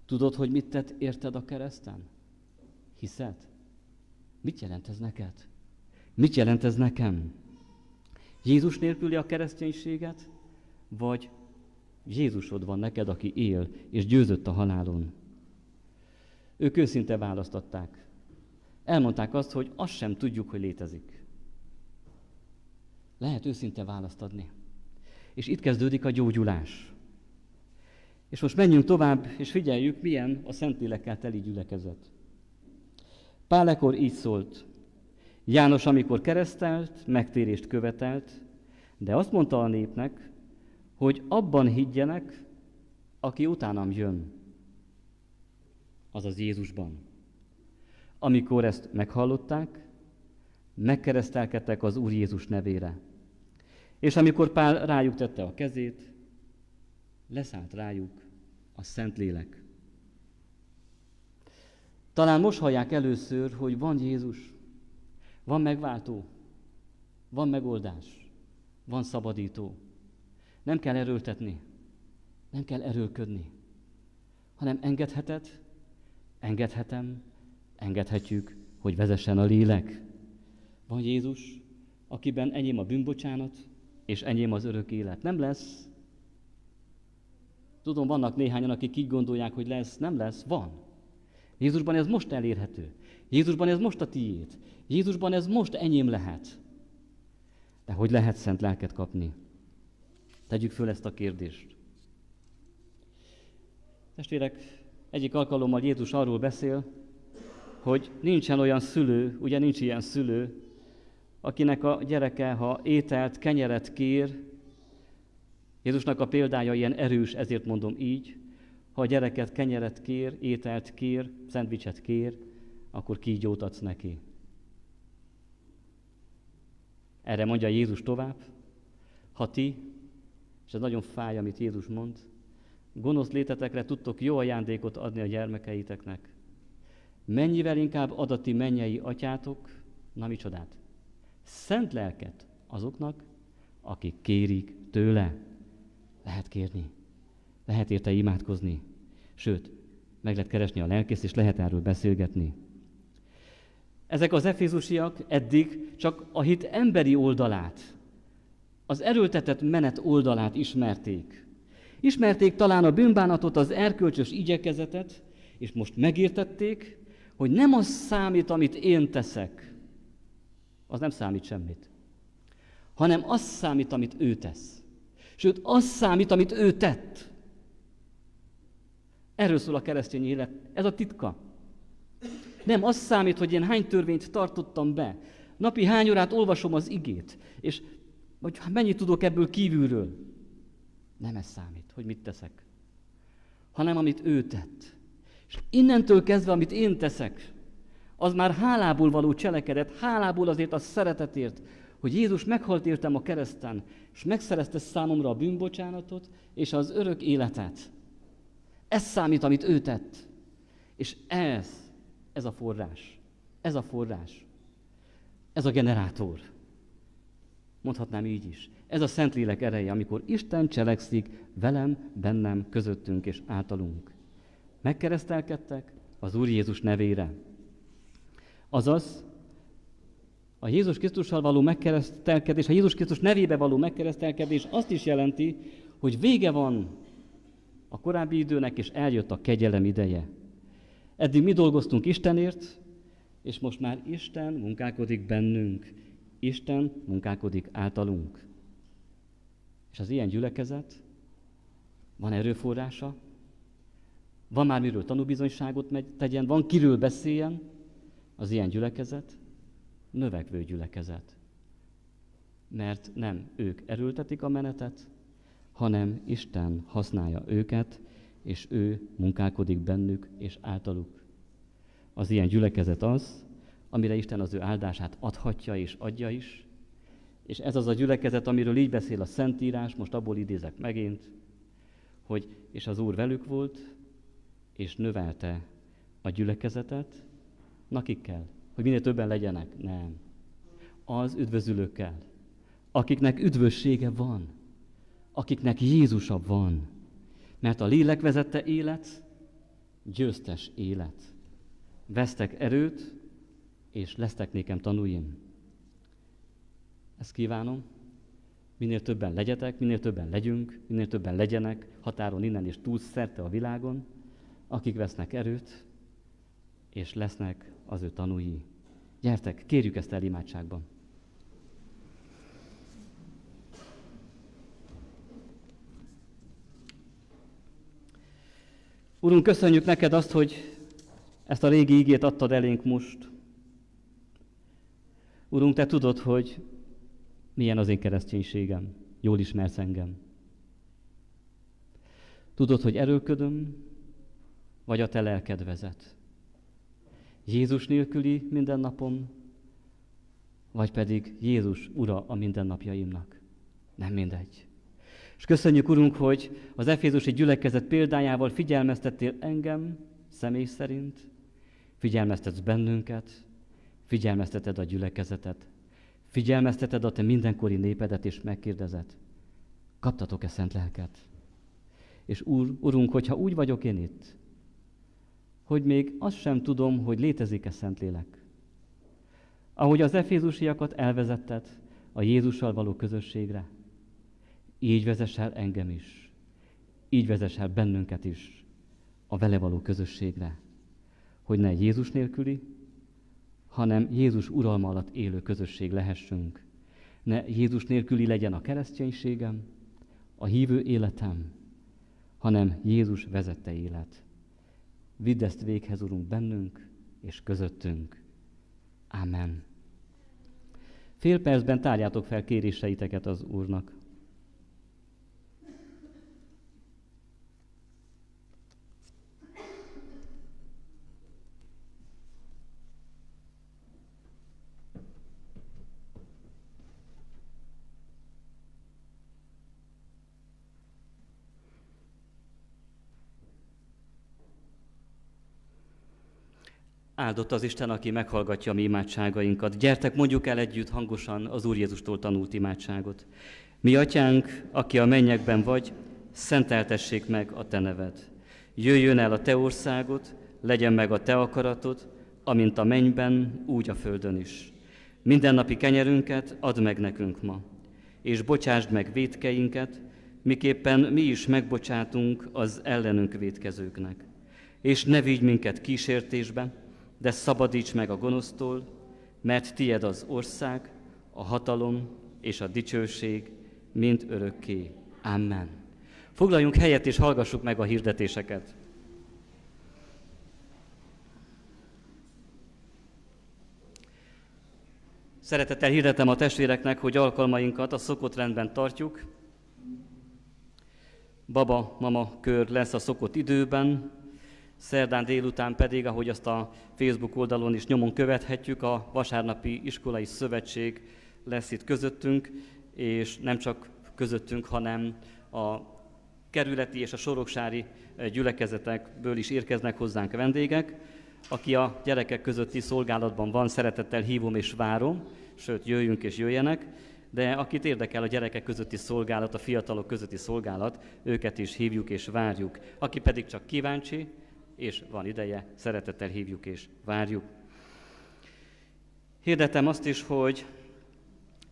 Speaker 1: Tudod, hogy mit tett érted a kereszten? Hiszed? Mit jelent ez neked? Mit jelent ez nekem? Jézus nélküli a kereszténységet? Vagy Jézusod van neked, aki él és győzött a halálon? Ők őszinte választották. Elmondták azt, hogy azt sem tudjuk, hogy létezik. Lehet őszinte választ adni. És itt kezdődik a gyógyulás. És most menjünk tovább, és figyeljük, milyen a Szentlélekkel teli gyülekezet. Pál ekkor így szólt. János, amikor keresztelt, megtérést követelt, de azt mondta a népnek, hogy abban higgyenek, aki utánam jön, azaz Jézusban. Amikor ezt meghallották, megkeresztelkedtek az Úr Jézus nevére. És amikor Pál rájuk tette a kezét, leszállt rájuk a Szentlélek. Talán most hallják először, hogy van Jézus, van megváltó, van megoldás, van szabadító. Nem kell erőltetni, nem kell erőlködni, hanem engedhetjük, hogy vezessen a lélek. Van Jézus, akiben enyém a bűnbocsánat, és enyém az örök élet. Nem lesz. Tudom, vannak néhányan, akik így gondolják, hogy lesz. Nem lesz. Van. Jézusban ez most elérhető. Jézusban ez most a tiéd. Jézusban ez most enyém lehet. De hogy lehet szent lelket kapni? Tegyük föl ezt a kérdést. Testvérek, egyik alkalommal Jézus arról beszél, hogy nincsen olyan szülő, ugye nincs ilyen szülő, akinek a gyereke, ha ételt, kenyeret kér, Jézusnak a példája ilyen erős, ezért mondom így, ha a gyereket kenyeret kér, ételt kér, szendvicset kér, akkor kígyót adsz neki. Erre mondja Jézus tovább, ha ti, és ez nagyon fáj, amit Jézus mond, gonosz létetekre tudtok jó ajándékot adni a gyermekeiteknek, mennyivel inkább ad a ti mennyei atyátok, na micsodát, szent lelket azoknak, akik kérik tőle. Lehet kérni, lehet érte imádkozni, sőt, meg lehet keresni a lelkészt, és lehet erről beszélgetni. Ezek az efézusiak eddig csak a hit emberi oldalát, az erőltetett menet oldalát ismerték. Ismerték talán a bűnbánatot, az erkölcsös igyekezetet, és most megértették, hogy nem az számít, amit én teszek, az nem számít semmit, hanem az számít, amit ő tesz. Sőt, az számít, amit ő tett. Erről szól a keresztény élet. Ez a titka. Nem az számít, hogy én hány törvényt tartottam be, napi hány órát olvasom az igét, és hogy mennyit tudok ebből kívülről. Nem ez számít, hogy mit teszek, hanem amit ő tett. És innentől kezdve, amit én teszek, az már hálából való cselekedet, hálából azért a szeretetért, hogy Jézus meghalt értem a kereszten, és megszerezte számomra a bűnbocsánatot és az örök életet. Ez számít, amit ő tett. És ez a forrás. Ez a forrás. Ez a generátor. Mondhatnám így is. Ez a Szentlélek ereje, amikor Isten cselekszik velem, bennem, közöttünk és általunk. Megkeresztelkedtek az Úr Jézus nevére. Azaz, a Jézus Krisztussal való megkeresztelkedés, a Jézus Krisztus nevébe való megkeresztelkedés azt is jelenti, hogy vége van a korábbi időnek, és eljött a kegyelem ideje. Eddig mi dolgoztunk Istenért, és most már Isten munkálkodik bennünk. Isten munkálkodik általunk. És az ilyen gyülekezet, van erőforrása, van már miről tanúbizonyságot tegyen, van kiről beszéljen, az ilyen gyülekezet növekvő gyülekezet. Mert nem ők erőltetik a menetet, hanem Isten használja őket, és ő munkálkodik bennük és általuk. Az ilyen gyülekezet az, amire Isten az ő áldását adhatja és adja is, és ez az a gyülekezet, amiről így beszél a Szentírás, most abból idézek megint, hogy és az Úr velük volt, és növelte a gyülekezetet, nakikkel, hogy minél többen legyenek. Nem. Az üdvözülőkkel, akiknek üdvössége van, akiknek Jézusa van. Mert a lélek vezette élet, győztes élet. Vesztek erőt, és lesztek nékem tanúim. Ezt kívánom. Minél többen legyetek, minél többen legyünk, minél többen legyenek határon innen és túl szerte a világon, akik vesznek erőt, és lesznek az ő tanúi. Gyertek, kérjük ezt el imádságban. Urunk, köszönjük neked azt, hogy ezt a régi ígét adtad elénk most. Urunk, te tudod, hogy milyen az én kereszténységem. Jól ismersz engem. Tudod, hogy erőlködöm, vagy a te lelked vezet. Jézus nélküli mindennapom, vagy pedig Jézus ura a mindennapjaimnak. Nem mindegy. És köszönjük, Urunk, hogy az efézusi gyülekezet példájával figyelmeztettél engem személy szerint, figyelmeztetsz bennünket, figyelmezteted a gyülekezetet, figyelmezteted a te mindenkori népedet, és megkérdezed, kaptatok-e szent lelket? És Urunk, hogyha úgy vagyok én itt, hogy még azt sem tudom, hogy létezik-e Szentlélek. Ahogy az efézusiakat elvezetted a Jézussal való közösségre, így vezess el engem is, így vezess el bennünket is a vele való közösségre, hogy ne Jézus nélküli, hanem Jézus uralma alatt élő közösség lehessünk. Ne Jézus nélküli legyen a kereszténységem, a hívő életem, hanem Jézus vezette élet. Vidd ezt véghez, Urunk, bennünk és közöttünk. Ámen. Fél percben tárjátok fel kéréseiteket az Úrnak. Áldott az Isten, aki meghallgatja a mi imádságainkat. Gyertek, mondjuk el együtt hangosan az Úr Jézustól tanult imádságot. Mi atyánk, aki a mennyekben vagy, szenteltessék meg a te neved. Jöjjön el a te országod, legyen meg a te akaratod, amint a mennyben, úgy a földön is. Mindennapi kenyerünket add meg nekünk ma, és bocsásd meg vétkeinket, miképpen mi is megbocsátunk az ellenünk vétkezőknek. És ne vigy minket kísértésbe, de szabadíts meg a gonosztól, mert tied az ország, a hatalom és a dicsőség mind örökké. Amen. Foglaljunk helyet és hallgassuk meg a hirdetéseket. Szeretettel hirdetem a testvéreknek, hogy alkalmainkat a szokott rendben tartjuk. Baba-mama kör lesz a szokott időben, szerdán délután pedig, ahogy azt a Facebook oldalon is nyomon követhetjük, a Vasárnapi Iskolai Szövetség lesz itt közöttünk, és nem csak közöttünk, hanem a kerületi és a soroksári gyülekezetekből is érkeznek hozzánk vendégek. Aki a gyerekek közötti szolgálatban van, szeretettel hívom és várom, sőt, jöjjünk és jöjjenek, de akit érdekel a gyerekek közötti szolgálat, a fiatalok közötti szolgálat, őket is hívjuk és várjuk. Aki pedig csak kíváncsi, és van ideje, szeretettel hívjuk és várjuk. Hirdetem azt is, hogy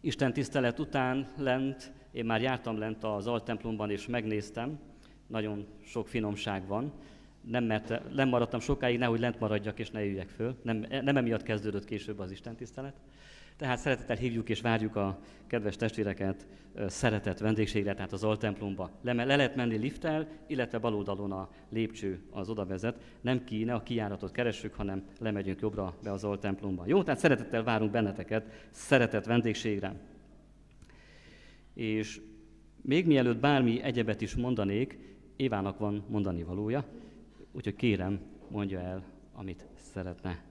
Speaker 1: Isten tisztelet után lent, én már jártam lent az altemplomban és megnéztem, nagyon sok finomság van. Nem maradtam sokáig, nehogy lent maradjak és ne jöjjek föl. Nem emiatt kezdődött később az Isten tisztelet. Tehát szeretettel hívjuk és várjuk a kedves testvéreket szeretett vendégségre, tehát az altemplomba. Le lehet menni lifttel, illetve bal oldalon a lépcső az oda vezet. Nem ne a kijáratot keressük, hanem lemegyünk jobbra be az altemplomba. Jó, tehát szeretettel várunk benneteket szeretett vendégségre. És még mielőtt bármi egyebet is mondanék, Évának van mondani valója, úgyhogy kérem, mondja el, amit szeretne.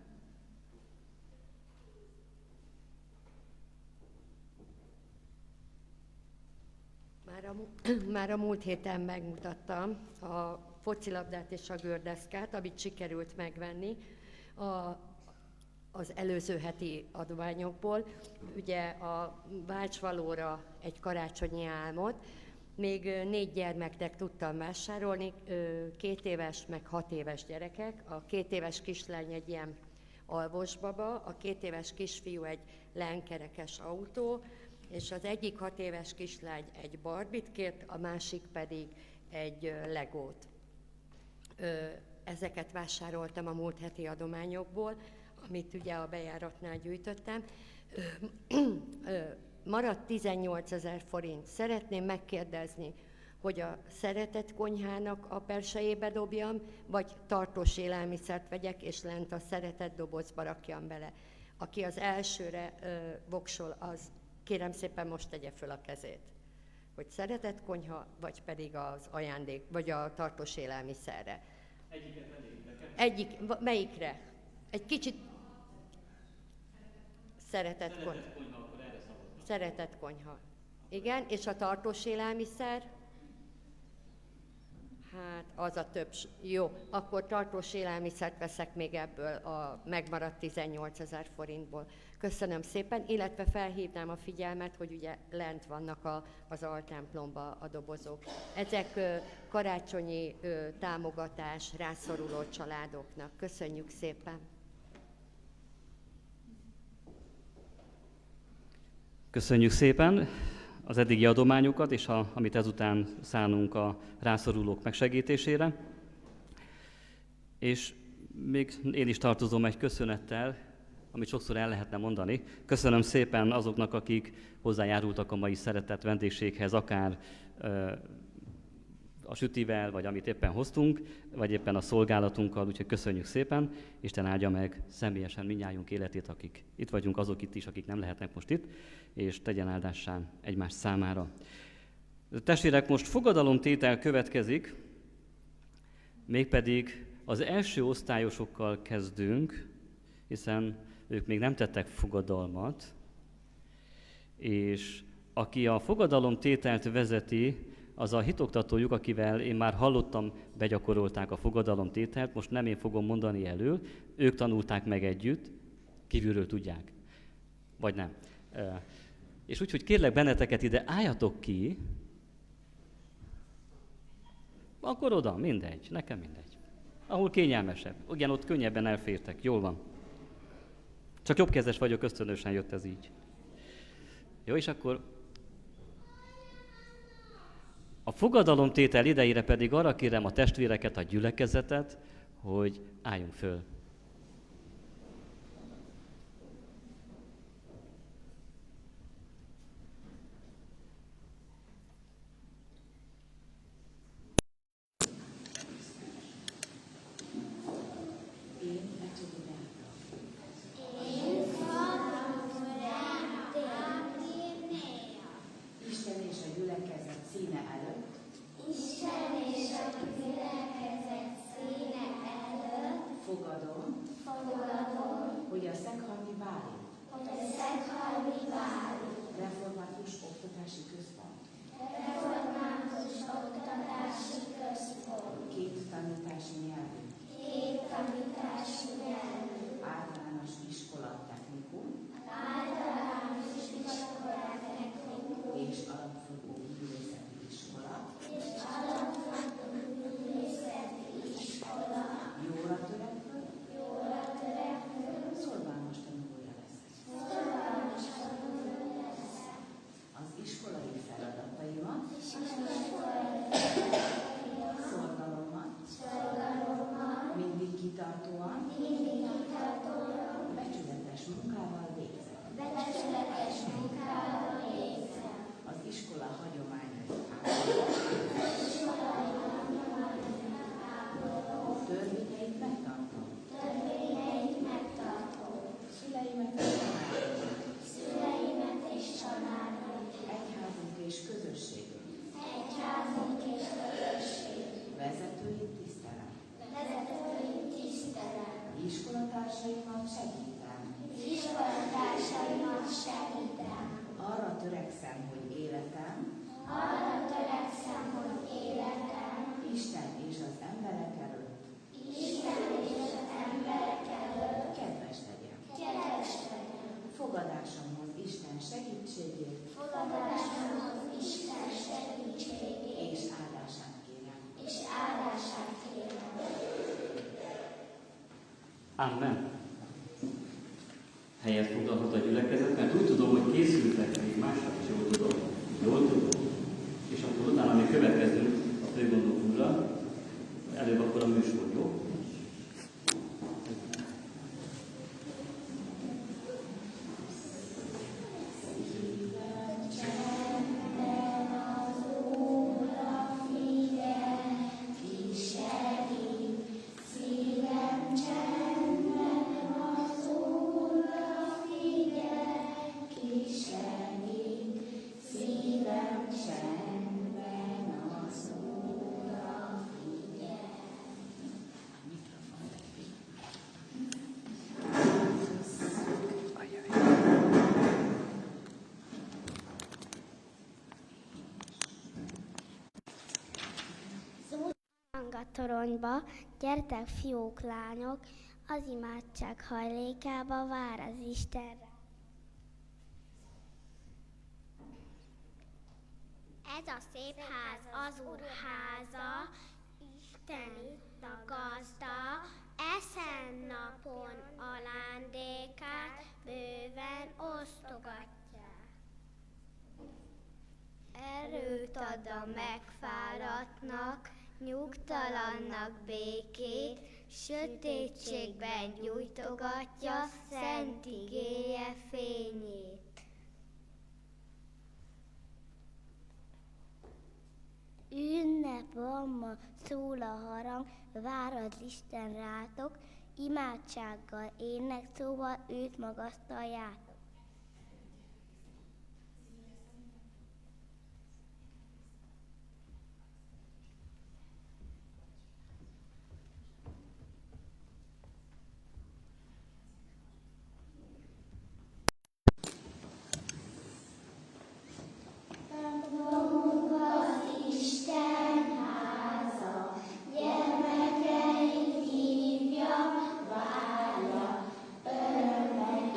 Speaker 4: Már a múlt héten megmutattam a focilabdát és a gördeszkát, amit sikerült megvenni az előző heti adományokból. Ugye a Vácsvalóra egy karácsonyi álmot, még 4 gyermeknek tudtam vásárolni, 2 éves meg 6 éves gyerekek. A 2 éves kislány egy ilyen alvosbaba, a 2 éves kisfiú egy lenkerekes autó, és az egyik 6 éves kislány egy Barbit kért, a másik pedig egy Legót. Ezeket vásároltam a múlt heti adományokból, amit ugye a bejáratnál gyűjtöttem. Maradt 18 000 forint. Szeretném megkérdezni, hogy a Szeretett Konyhának a persejébe dobjam, vagy tartós élelmiszert vegyek, és lent a Szeretett dobozba rakjam bele. Aki az elsőre voksol, az kérem szépen most tegye föl a kezét. Hogy Szeretett Konyha, vagy pedig az ajándék, vagy a tartós élelmiszerre. Egyiket elég, melyikre? Egy kicsit... Szeretett Konyha. Szeretett Konyha. Igen, és a tartós élelmiszer? Hát, az a több. Jó, akkor tartós élelmiszert veszek még ebből a megmaradt 18 000 forintból. Köszönöm szépen, illetve felhívnám a figyelmet, hogy ugye lent vannak az altemplomba a dobozok. Ezek karácsonyi támogatás rászoruló családoknak. Köszönjük szépen!
Speaker 1: Köszönjük szépen az eddigi adományokat, és amit ezután szánunk a rászorulók megsegítésére. És még én is tartozom egy köszönettel, amit sokszor el lehetne mondani. Köszönöm szépen azoknak, akik hozzájárultak a mai szeretett vendégséghez, akár a sütivel, vagy amit éppen hoztunk, vagy éppen a szolgálatunkkal, úgyhogy köszönjük szépen. Isten áldja meg személyesen mindnyájunk életét, akik itt vagyunk, azok itt is, akik nem lehetnek most itt, és tegyen áldássá egymás számára. Testvérek, most fogadalomtétel következik, mégpedig az első osztályosokkal kezdünk, hiszen ők még nem tettek fogadalmat, és aki a fogadalomtételt vezeti, az a hitoktatójuk, akivel én már hallottam, begyakorolták a fogadalomtételt, most nem én fogom mondani elől, ők tanulták meg együtt, kívülről tudják, vagy nem. És úgyhogy kérlek benneteket ide, álljatok ki, Akkor oda, mindegy, nekem mindegy. Ahol kényelmesebb. Ugyan ott könnyebben elfértek, jól van. Csak jobbkezes vagyok, ösztönösen jött ez így. Jó, és akkor a fogadalomtétel idejére pedig arra kérem a testvéreket, a gyülekezetet, hogy álljunk föl.
Speaker 5: Isten és a gyülekezet színe előtt. Fogadom. Hogy a Szeghalmi Bálint. Református Oktatási Központ. Két tanítási nyelvű. Általános iskola technikum. És alapfogó művészeti iskola. Jóra törekvő. Szorgalmas tanulója leszek. Az iskolai feladataimat. Szorgalommal. Mindig kitartóan. Becsületes munkával végzem. Az iskola hagyományait ápolom. Törvényeit megtartom. Szüleimet és családomat. Egyházunk és közösségünk. Vezetőit tisztelem. Iskolatársaimat segítem. Arra törekszem, hogy életem. Isten és az emberek előtt. Kedves legyen. Fogadásomhoz Isten segítségét. És áldását kérem.
Speaker 1: Amen. Helyet foglalhat a gyülekezet, mert úgy tudom, hogy készültek még másnak is, jól tudom. És akkor utána még következünk a főgondok úrra, előbb akkor a műsor, jó?
Speaker 6: A toronyba, gyertek fiúk, lányok, az imádság hajlékába vár az Istenre. Ez a szép ház az Úr háza, Isten itt a gazda, eszen napon alándékát bőven osztogatja. Erőt ad a megfáradtnak, nyugtalannak békét, sötétségben gyújtogatja szent igéje fényét. Ünnep van ma, szól a harang, vár az Isten rátok, imádsággal, énekszóval őt magasztaljátok.
Speaker 7: Gyermekeit hívja, várja, örömmel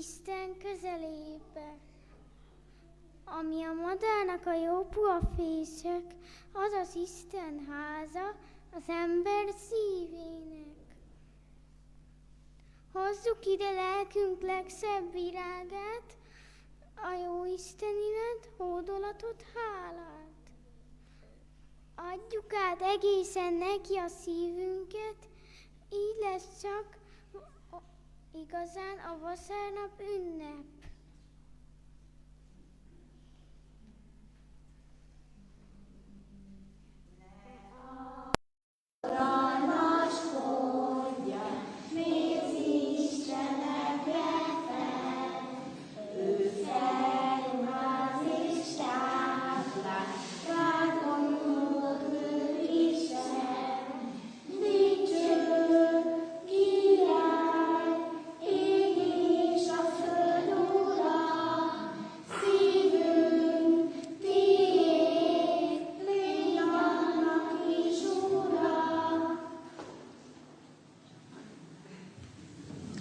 Speaker 7: Isten közelébe. Ami a madárnak a jó puha fészek, az az Isten háza az ember szívének. Hozzuk ide lelkünk legszebb virágát, a jó Istenilet, hódolatot, hálát. Adjuk át egészen neki a szívünket, így lesz csak igazán a vasárnap ünnep.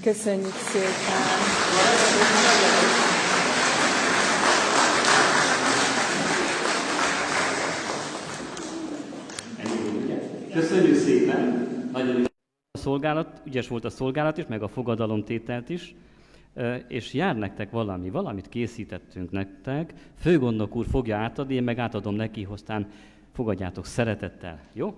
Speaker 8: Köszönjük szépen!
Speaker 1: Köszönjük szépen! Nagyon ügyes volt a szolgálat is, meg a fogadalomtételt is, és jár nektek valamit készítettünk nektek. Főgondnok úr fogja átadni, én meg átadom neki, aztán fogadjátok szeretettel, jó?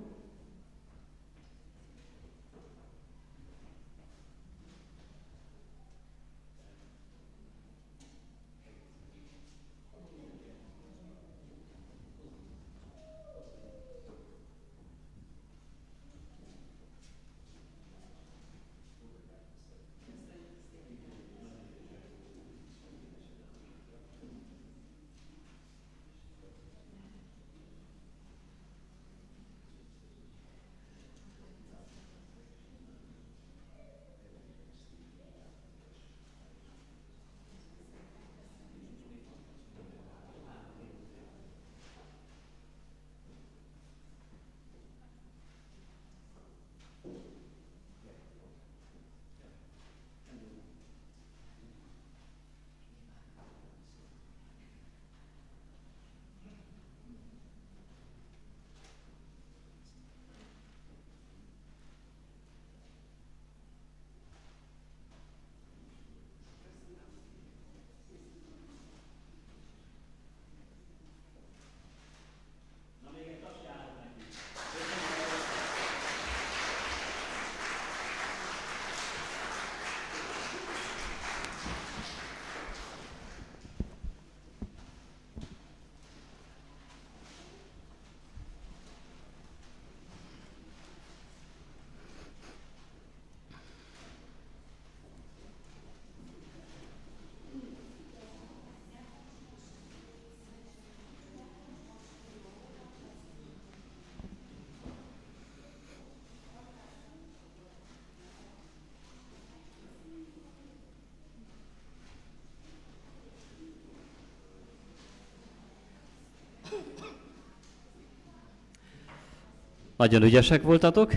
Speaker 1: Nagyon ügyesek voltatok.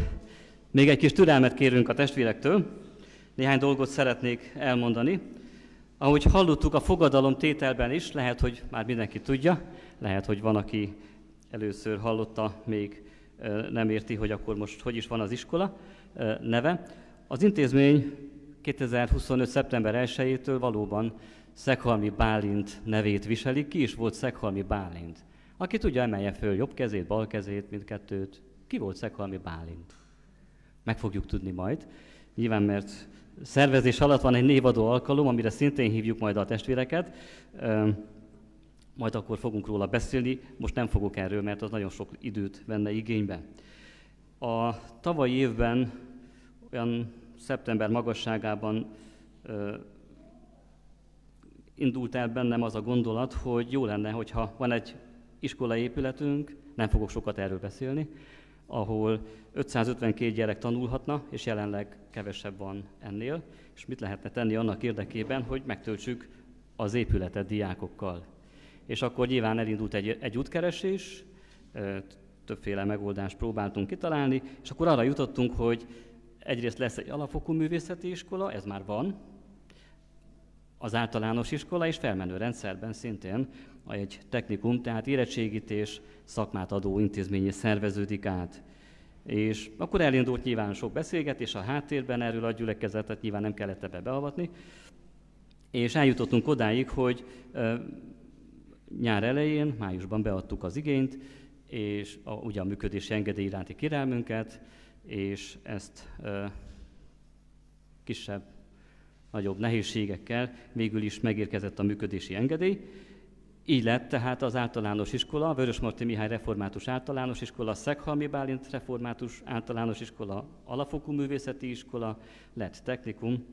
Speaker 1: Még egy kis türelmet kérünk a testvérektől. Néhány dolgot szeretnék elmondani. Ahogy hallottuk a fogadalomtételben is, lehet, hogy már mindenki tudja, lehet, hogy van, aki először hallotta, még nem érti, hogy akkor most hogy is van az iskola neve. Az intézmény 2025. szeptember 1-től valóban Szeghalmi Bálint nevét viseli. Ki is volt Szeghalmi Bálint? Aki tudja, emelje föl jobb kezét, bal kezét, mindkettőt. Ki volt Szeghalmi Bálint? Meg fogjuk tudni majd. Nyilván, mert szervezés alatt van egy névadó alkalom, amire szintén hívjuk majd a testvéreket. Majd akkor fogunk róla beszélni. Most nem fogok erről, mert az nagyon sok időt venne igénybe. A tavalyi évben olyan szeptember magasságában indult el bennem az a gondolat, hogy jó lenne, hogyha van egy iskolai épületünk, nem fogok sokat erről beszélni, ahol 552 gyerek tanulhatna, és jelenleg kevesebb van ennél, és mit lehetne tenni annak érdekében, hogy megtöltsük az épületet diákokkal. És akkor nyilván elindult egy útkeresés, többféle megoldást próbáltunk kitalálni, és akkor arra jutottunk, hogy egyrészt lesz egy alapfokú művészeti iskola, ez már van, az általános iskola, és felmenő rendszerben szintén egy technikum, tehát érettségítés, szakmát adó intézményé szerveződik át. És akkor elindult nyilván sok beszélgetés a háttérben, erről a gyülekezetet nyilván nem kellett ebbe beavatni, és eljutottunk odáig, hogy nyár elején, májusban beadtuk az igényt, és ugye a működési engedély iránti kérelmünket, és ezt kisebb, nagyobb nehézségekkel végül is megérkezett a működési engedély. Így lett tehát az általános iskola, a Vörösmarty Mihály Református Általános Iskola, Szeghalmi Bálint Református Általános Iskola, Alapfokú Művészeti Iskola, lett technikum,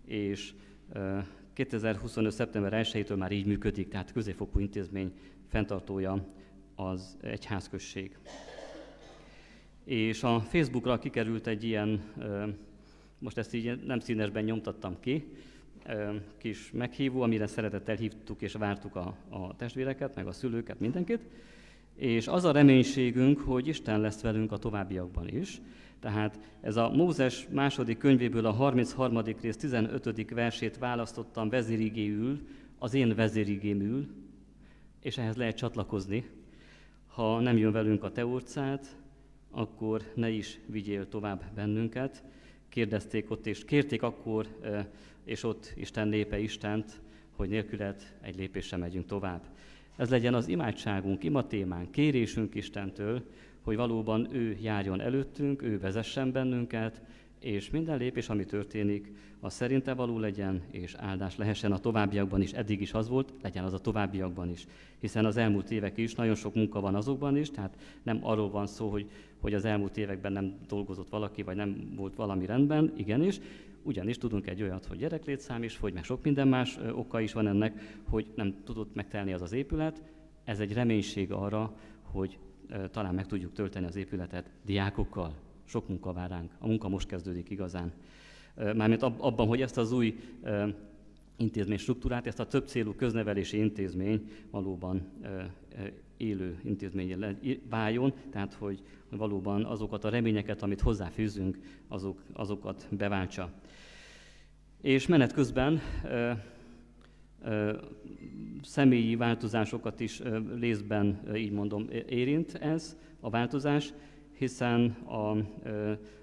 Speaker 1: és 2025. szeptember 1-től már így működik, tehát középfokú intézmény fenntartója az egyházközség. És a Facebookra kikerült egy ilyen, most ezt így nem színesben nyomtattam ki, kis meghívó, amire szeretettel hívtuk és vártuk a testvéreket, meg a szülőket, mindenkit. És az a reménységünk, hogy Isten lesz velünk a továbbiakban is. Tehát ez a Mózes második könyvéből a 33. rész 15. versét választottam vezérigéül, az én vezérigémül, és ehhez lehet csatlakozni. Ha nem jön velünk a te orcád, akkor ne is vigyél tovább bennünket. Kérdezték ott, és kérték akkor, és ott Isten népe Istent, hogy nélküled egy lépésre megyünk tovább. Ez legyen az imádságunk, imatémánk, kérésünk Istentől, hogy valóban ő járjon előttünk, ő vezessen bennünket, és minden lépés, ami történik, az szerinte való legyen, és áldás lehessen a továbbiakban is. Eddig is az volt, legyen az a továbbiakban is. Hiszen az elmúlt évek is, nagyon sok munka van azokban is, tehát nem arról van szó, hogy az elmúlt években nem dolgozott valaki, vagy nem volt valami rendben, igenis. Ugyanis tudunk egy olyat, hogy gyereklétszám is fogy, meg sok minden más oka is van ennek, hogy nem tudott megtelni az épület. Ez egy reménység arra, hogy talán meg tudjuk tölteni az épületet diákokkal. Sok munka vár ránk. A munka most kezdődik igazán. Mármint abban, hogy ezt az új intézmény struktúrát, ezt a többcélú köznevelési intézmény valóban élő intézményé váljon, tehát hogy valóban azokat a reményeket, amit hozzáfűzünk, azokat beváltsa. És menet közben személyi változásokat is részben, így mondom, érint ez a változás, hiszen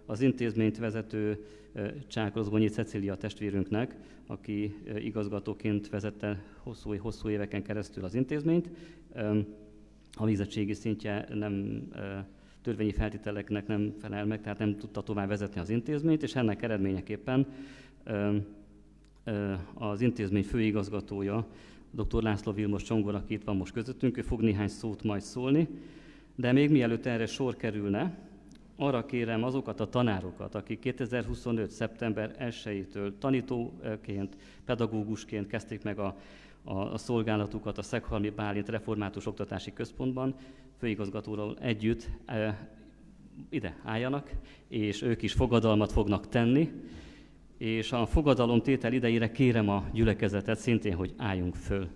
Speaker 1: az intézményt vezető Csákrozgonyi Cecília testvérünknek, aki igazgatóként vezette hosszú éveken keresztül az intézményt, a végzettségi szintje nem törvényi feltételeknek nem felel meg, tehát nem tudta tovább vezetni az intézményt, és ennek eredményeképpen az intézmény főigazgatója, dr. László Vilmos Csongor, aki itt van most közöttünk, ő fog néhány szót majd szólni, de még mielőtt erre sor kerülne, arra kérem azokat a tanárokat, akik 2025. szeptember 1-től tanítóként, pedagógusként kezdték meg a szolgálatukat a Szeghalmi Bálint Református Oktatási Központban, főigazgatóról együtt ide álljanak, és ők is fogadalmat fognak tenni, és a fogadalomtétel idejére kérem a gyülekezetet szintén, hogy álljunk föl.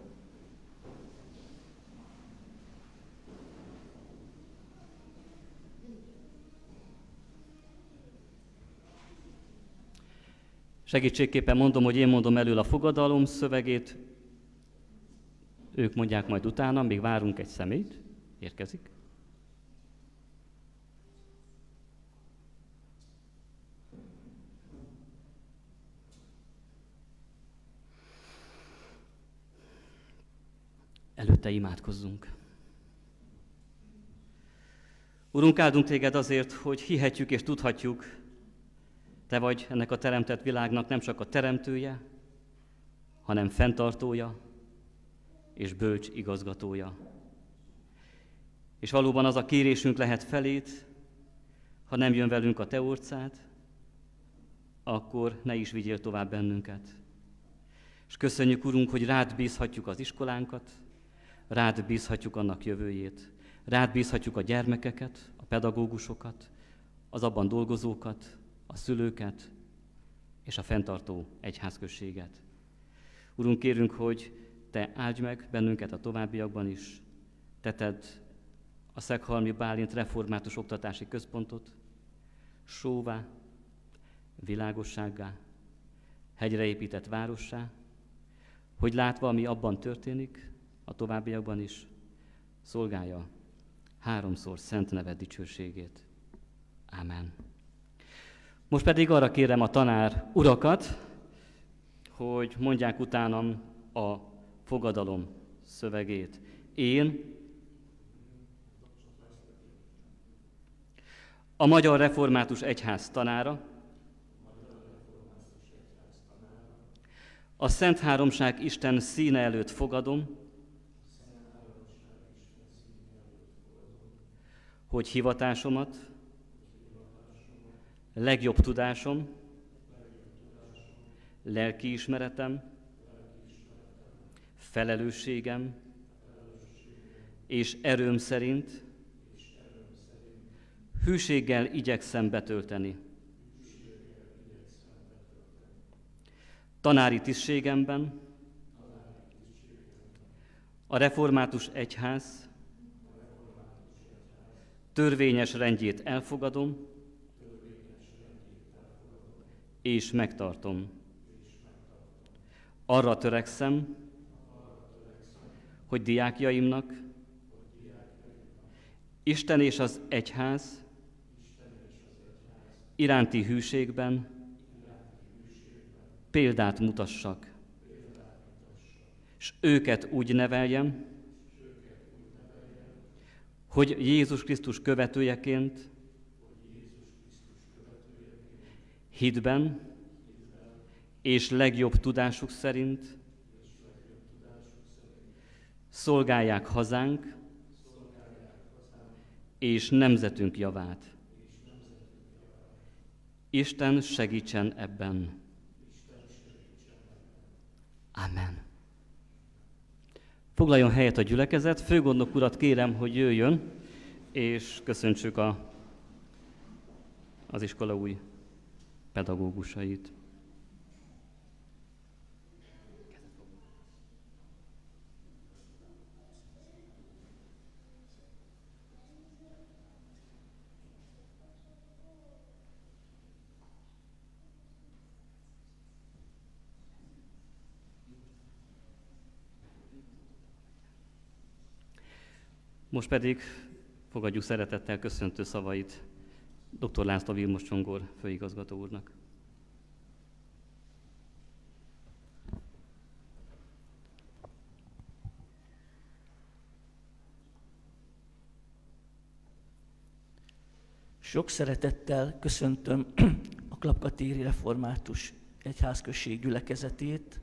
Speaker 1: Segítségképpen mondom, hogy én mondom elől a fogadalom szövegét, ők mondják majd utána, még várunk egy személyt, érkezik. Előtte imádkozzunk. Urunk, áldunk téged azért, hogy hihetjük és tudhatjuk, te vagy ennek a teremtett világnak nem csak a teremtője, hanem fenntartója és bölcs igazgatója. És valóban az a kérésünk lehet felét, ha nem jön velünk a te orcád, akkor ne is vigyél tovább bennünket. És köszönjük, Urunk, hogy rád bízhatjuk az iskolánkat, rád bízhatjuk annak jövőjét, rád bízhatjuk a gyermekeket, a pedagógusokat, az abban dolgozókat, a szülőket és a fenntartó egyházközséget. Urunk, kérünk, hogy te áldj meg bennünket a továbbiakban is, te tedd a Szeghalmi Bálint Református Oktatási Központot sóvá, világossággá, hegyre épített várossá, hogy látva, ami abban történik, a továbbiakban is szolgálja háromszor szent neved dicsőségét. Ámen. Most pedig arra kérem a tanár urakat, hogy mondják utánam a fogadalom szövegét. Én a Magyar Református Egyház tanára, a Szent Háromság Isten színe előtt fogadom, hogy hivatásomat, legjobb tudásom, lelkiismeretem, felelősségem és erőm szerint hűséggel igyekszem betölteni. Tanári tisztségemben a Református Egyház törvényes rendjét elfogadom és megtartom. Arra törekszem, hogy diákjaimnak Isten és az Egyház iránti hűségben példát mutassak, és őket úgy neveljem, hogy Jézus Krisztus követőjeként hitben és legjobb tudásuk szerint szolgálják hazánk és nemzetünk javát. Isten segítsen ebben. Amen. Foglaljon helyet a gyülekezet, főgondnok urat kérem, hogy jöjjön, és köszöntsük az iskola új pedagógusait. Most pedig fogadjuk szeretettel köszöntő szavait dr. László Vilmos Csongor főigazgató úrnak.
Speaker 9: Sok szeretettel köszöntöm a Klapkatéri Református Egyházközség gyülekezetét.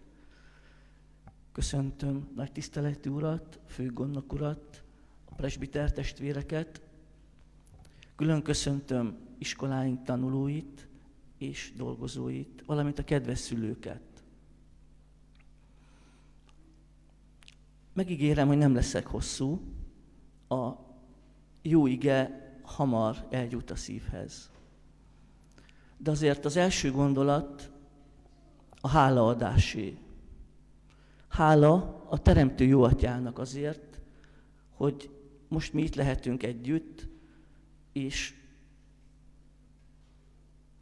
Speaker 9: Köszöntöm nagy tiszteletű urat, főgondnok urat, a presbiter testvéreket. Külön köszöntöm iskoláink tanulóit és dolgozóit, valamint a kedves szülőket. Megígérem, hogy nem leszek hosszú, a jó ige hamar eljut a szívhez. De azért az első gondolat a hálaadásé. Hála a Teremtő Jóatyának azért, hogy most mi itt lehetünk együtt, és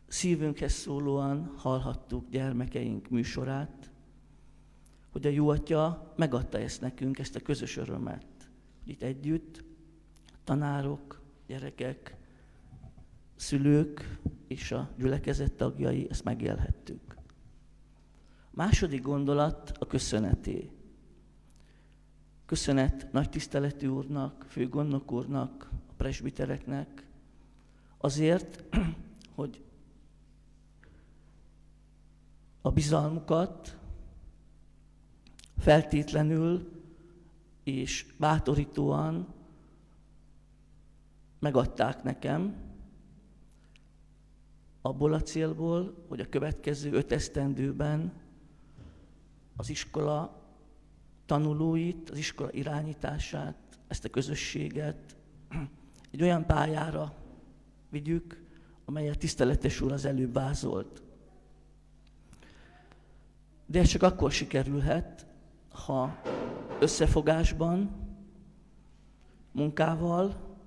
Speaker 9: szívünkhez szólóan hallhattuk gyermekeink műsorát, hogy a Jóatya megadta ezt nekünk, ezt a közös örömet, hogy itt együtt tanárok, gyerekek, szülők és a gyülekezet tagjai ezt megélhettük. Második gondolat a köszöneté. Köszönet nagy tiszteletű úrnak, főgondnok úrnak, a presbitereknek azért, hogy a bizalmukat feltétlenül és bátorítóan megadták nekem, abból a célból, hogy a következő 5 esztendőben az iskola tanulóit, az iskola irányítását, ezt a közösséget egy olyan pályára vigyük, amelyet tiszteletes úr az előbb vázolt. De ez csak akkor sikerülhet, ha összefogásban, munkával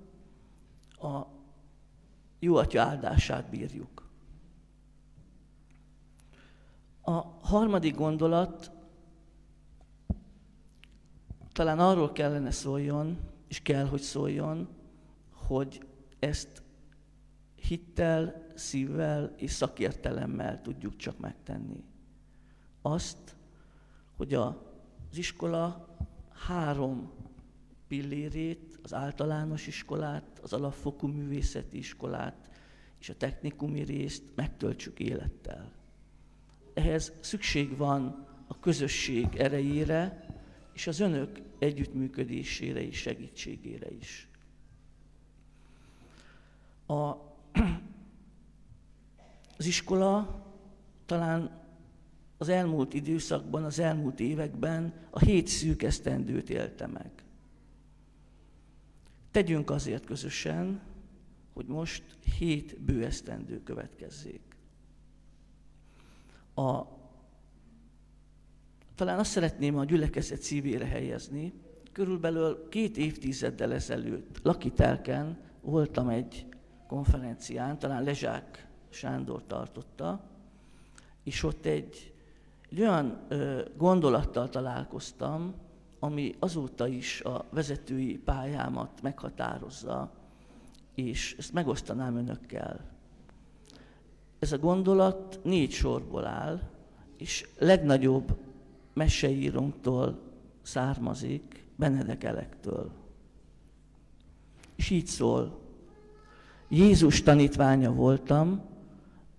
Speaker 9: a Jóatya áldását bírjuk. A harmadik gondolat talán arról kellene szóljon, és kell, hogy szóljon, hogy ezt hittel, szívvel és szakértelemmel tudjuk csak megtenni. Azt, hogy az iskola 3 pillérét, az általános iskolát, az alapfokú művészeti iskolát és a technikumi részt megtöltsük élettel. Ehhez szükség van a közösség erejére és az önök együttműködésére és segítségére is. Az iskola talán az elmúlt időszakban, az elmúlt években a 7 szűk esztendőt élte meg. Tegyünk azért közösen, hogy most 7 bő esztendő következzék. Talán azt szeretném a gyülekezet szívére helyezni, körülbelül 2 évtizeddel ezelőtt Lakitelken voltam egy konferencián, talán Lezsák Sándor tartotta, és ott egy olyan gondolattal találkoztam, ami azóta is a vezetői pályámat meghatározza, és ezt megosztanám önökkel. Ez a gondolat 4 sorból áll, és legnagyobb meseírónktól származik, Benedek Elektől. És így szól: Jézus tanítványa voltam,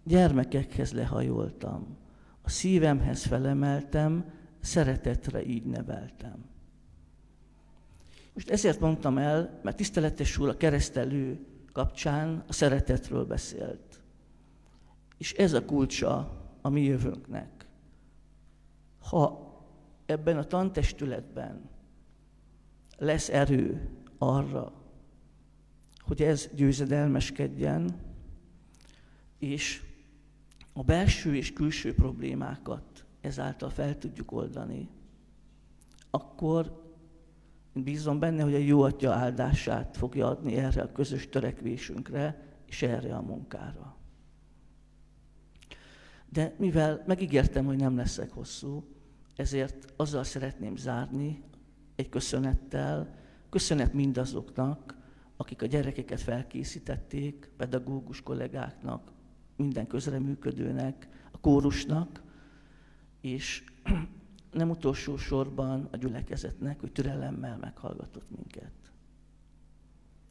Speaker 9: gyermekekhez lehajoltam, a szívemhez felemeltem, szeretetre így neveltem. Most ezért mondtam el, mert tiszteletes úr a keresztelő kapcsán a szeretetről beszélt. És ez a kulcsa a mi jövőnknek. Ha ebben a tantestületben lesz erő arra, hogy ez győzedelmeskedjen, és a belső és külső problémákat ezáltal fel tudjuk oldani, akkor én bízom benne, hogy a Jó Atya áldását fogja adni erre a közös törekvésünkre és erre a munkára. De mivel megígértem, hogy nem leszek hosszú, ezért azzal szeretném zárni egy köszönettel, köszönet mindazoknak, akik a gyerekeket felkészítették, pedagógus kollégáknak, minden közreműködőnek, a kórusnak, és nem utolsó sorban a gyülekezetnek, hogy türelemmel meghallgatott minket.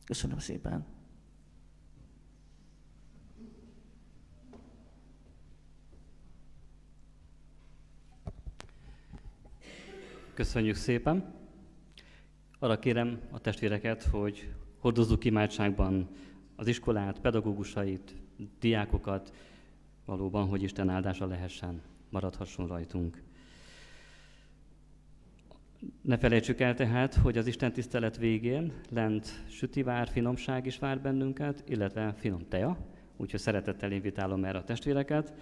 Speaker 9: Köszönöm szépen!
Speaker 1: Köszönjük szépen! Arra kérem a testvéreket, hogy hordozzuk imádságban az iskolát, pedagógusait, diákokat, valóban, hogy Isten áldása lehessen, maradhasson rajtunk. Ne felejtsük el tehát, hogy az Isten tisztelet végén lent süti vár, finomság is vár bennünket, illetve finom teja, úgyhogy szeretettel invitálom erre a testvéreket.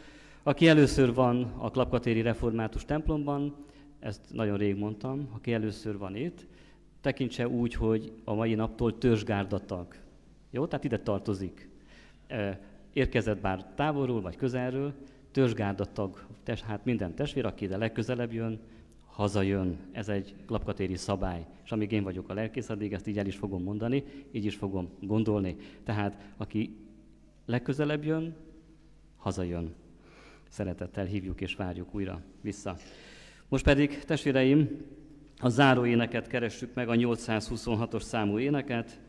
Speaker 1: Aki először van a Klapkatéri Református templomban, ezt nagyon rég mondtam, aki először van itt, tekintse úgy, hogy a mai naptól törzsgárdatag. Jó, tehát ide tartozik. Érkezett bár távolról vagy közelről, törzsgárdatag, hát minden testvér, aki ide legközelebb jön, hazajön. Ez egy klapkatéri szabály. És amíg én vagyok a lelkész, addig ezt így el is fogom mondani, így is fogom gondolni. Tehát aki legközelebb jön, hazajön. Szeretettel hívjuk és várjuk újra vissza. Most pedig, testvéreim, a záró éneket keressük meg, a 826-os számú éneket.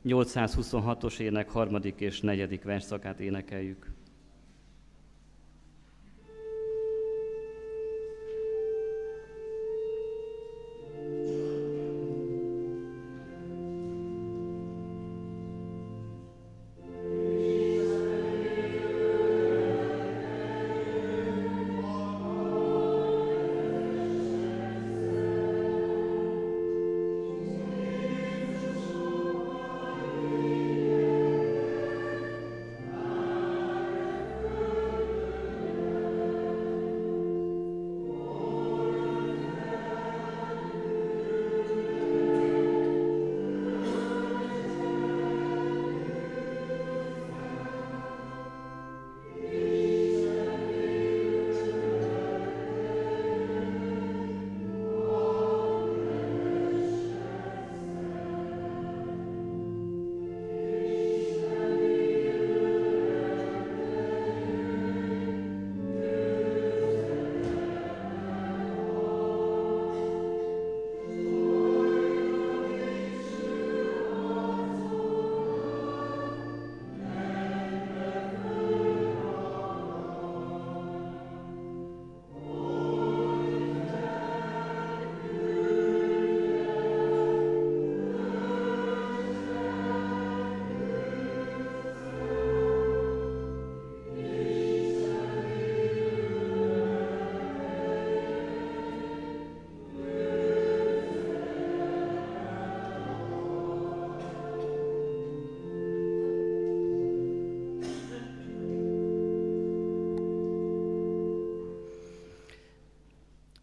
Speaker 1: 826-os ének 3. és 4. versszakát énekeljük.
Speaker 6: Amen.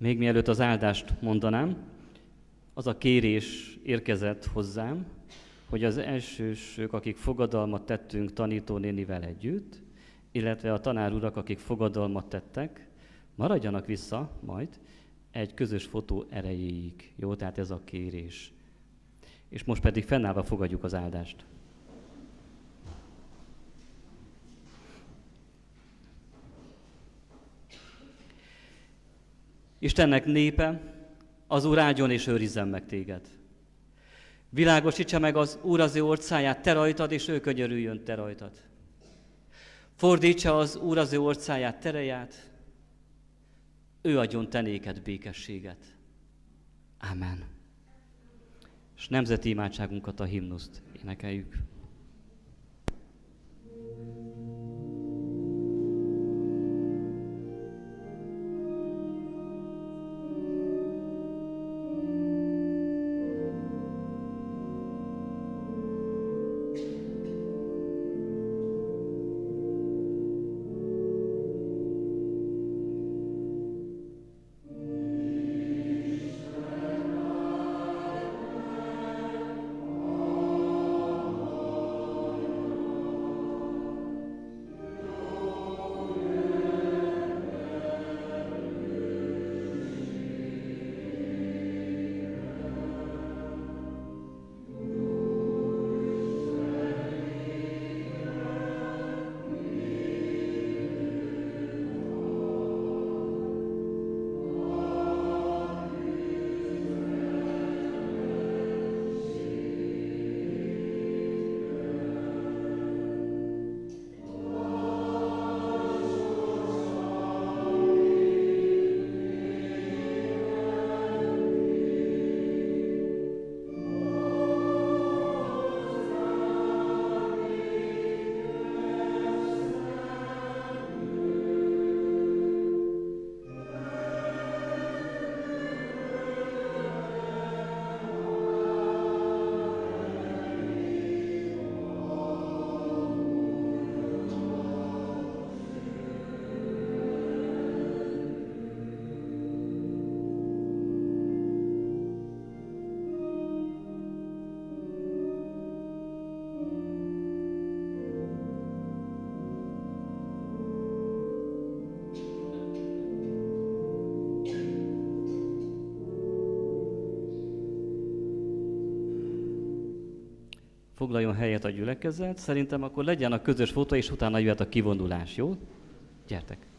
Speaker 1: Még mielőtt az áldást mondanám, az a kérés érkezett hozzám, hogy az elsősök, akik fogadalmat tettünk tanítónénivel együtt, illetve a tanárurak, akik fogadalmat tettek, maradjanak vissza majd egy közös fotó erejéig. Jó, tehát ez a kérés. És most pedig fennállva fogadjuk az áldást. Istennek népe, az Úr áldjon és őrizzen meg téged. Világosítsa meg az Úr az ő orcáját te rajtad, és ő könyörüljön te rajtad. Fordítsa az Úr az ő orcáját tereját, ő adjon te néked békességet. Amen. És nemzeti imádságunkat, a himnuszt énekeljük. Foglaljon helyet a gyülekezet, szerintem akkor legyen a közös fotó, és utána jöhet a kivonulás, jó? Gyertek!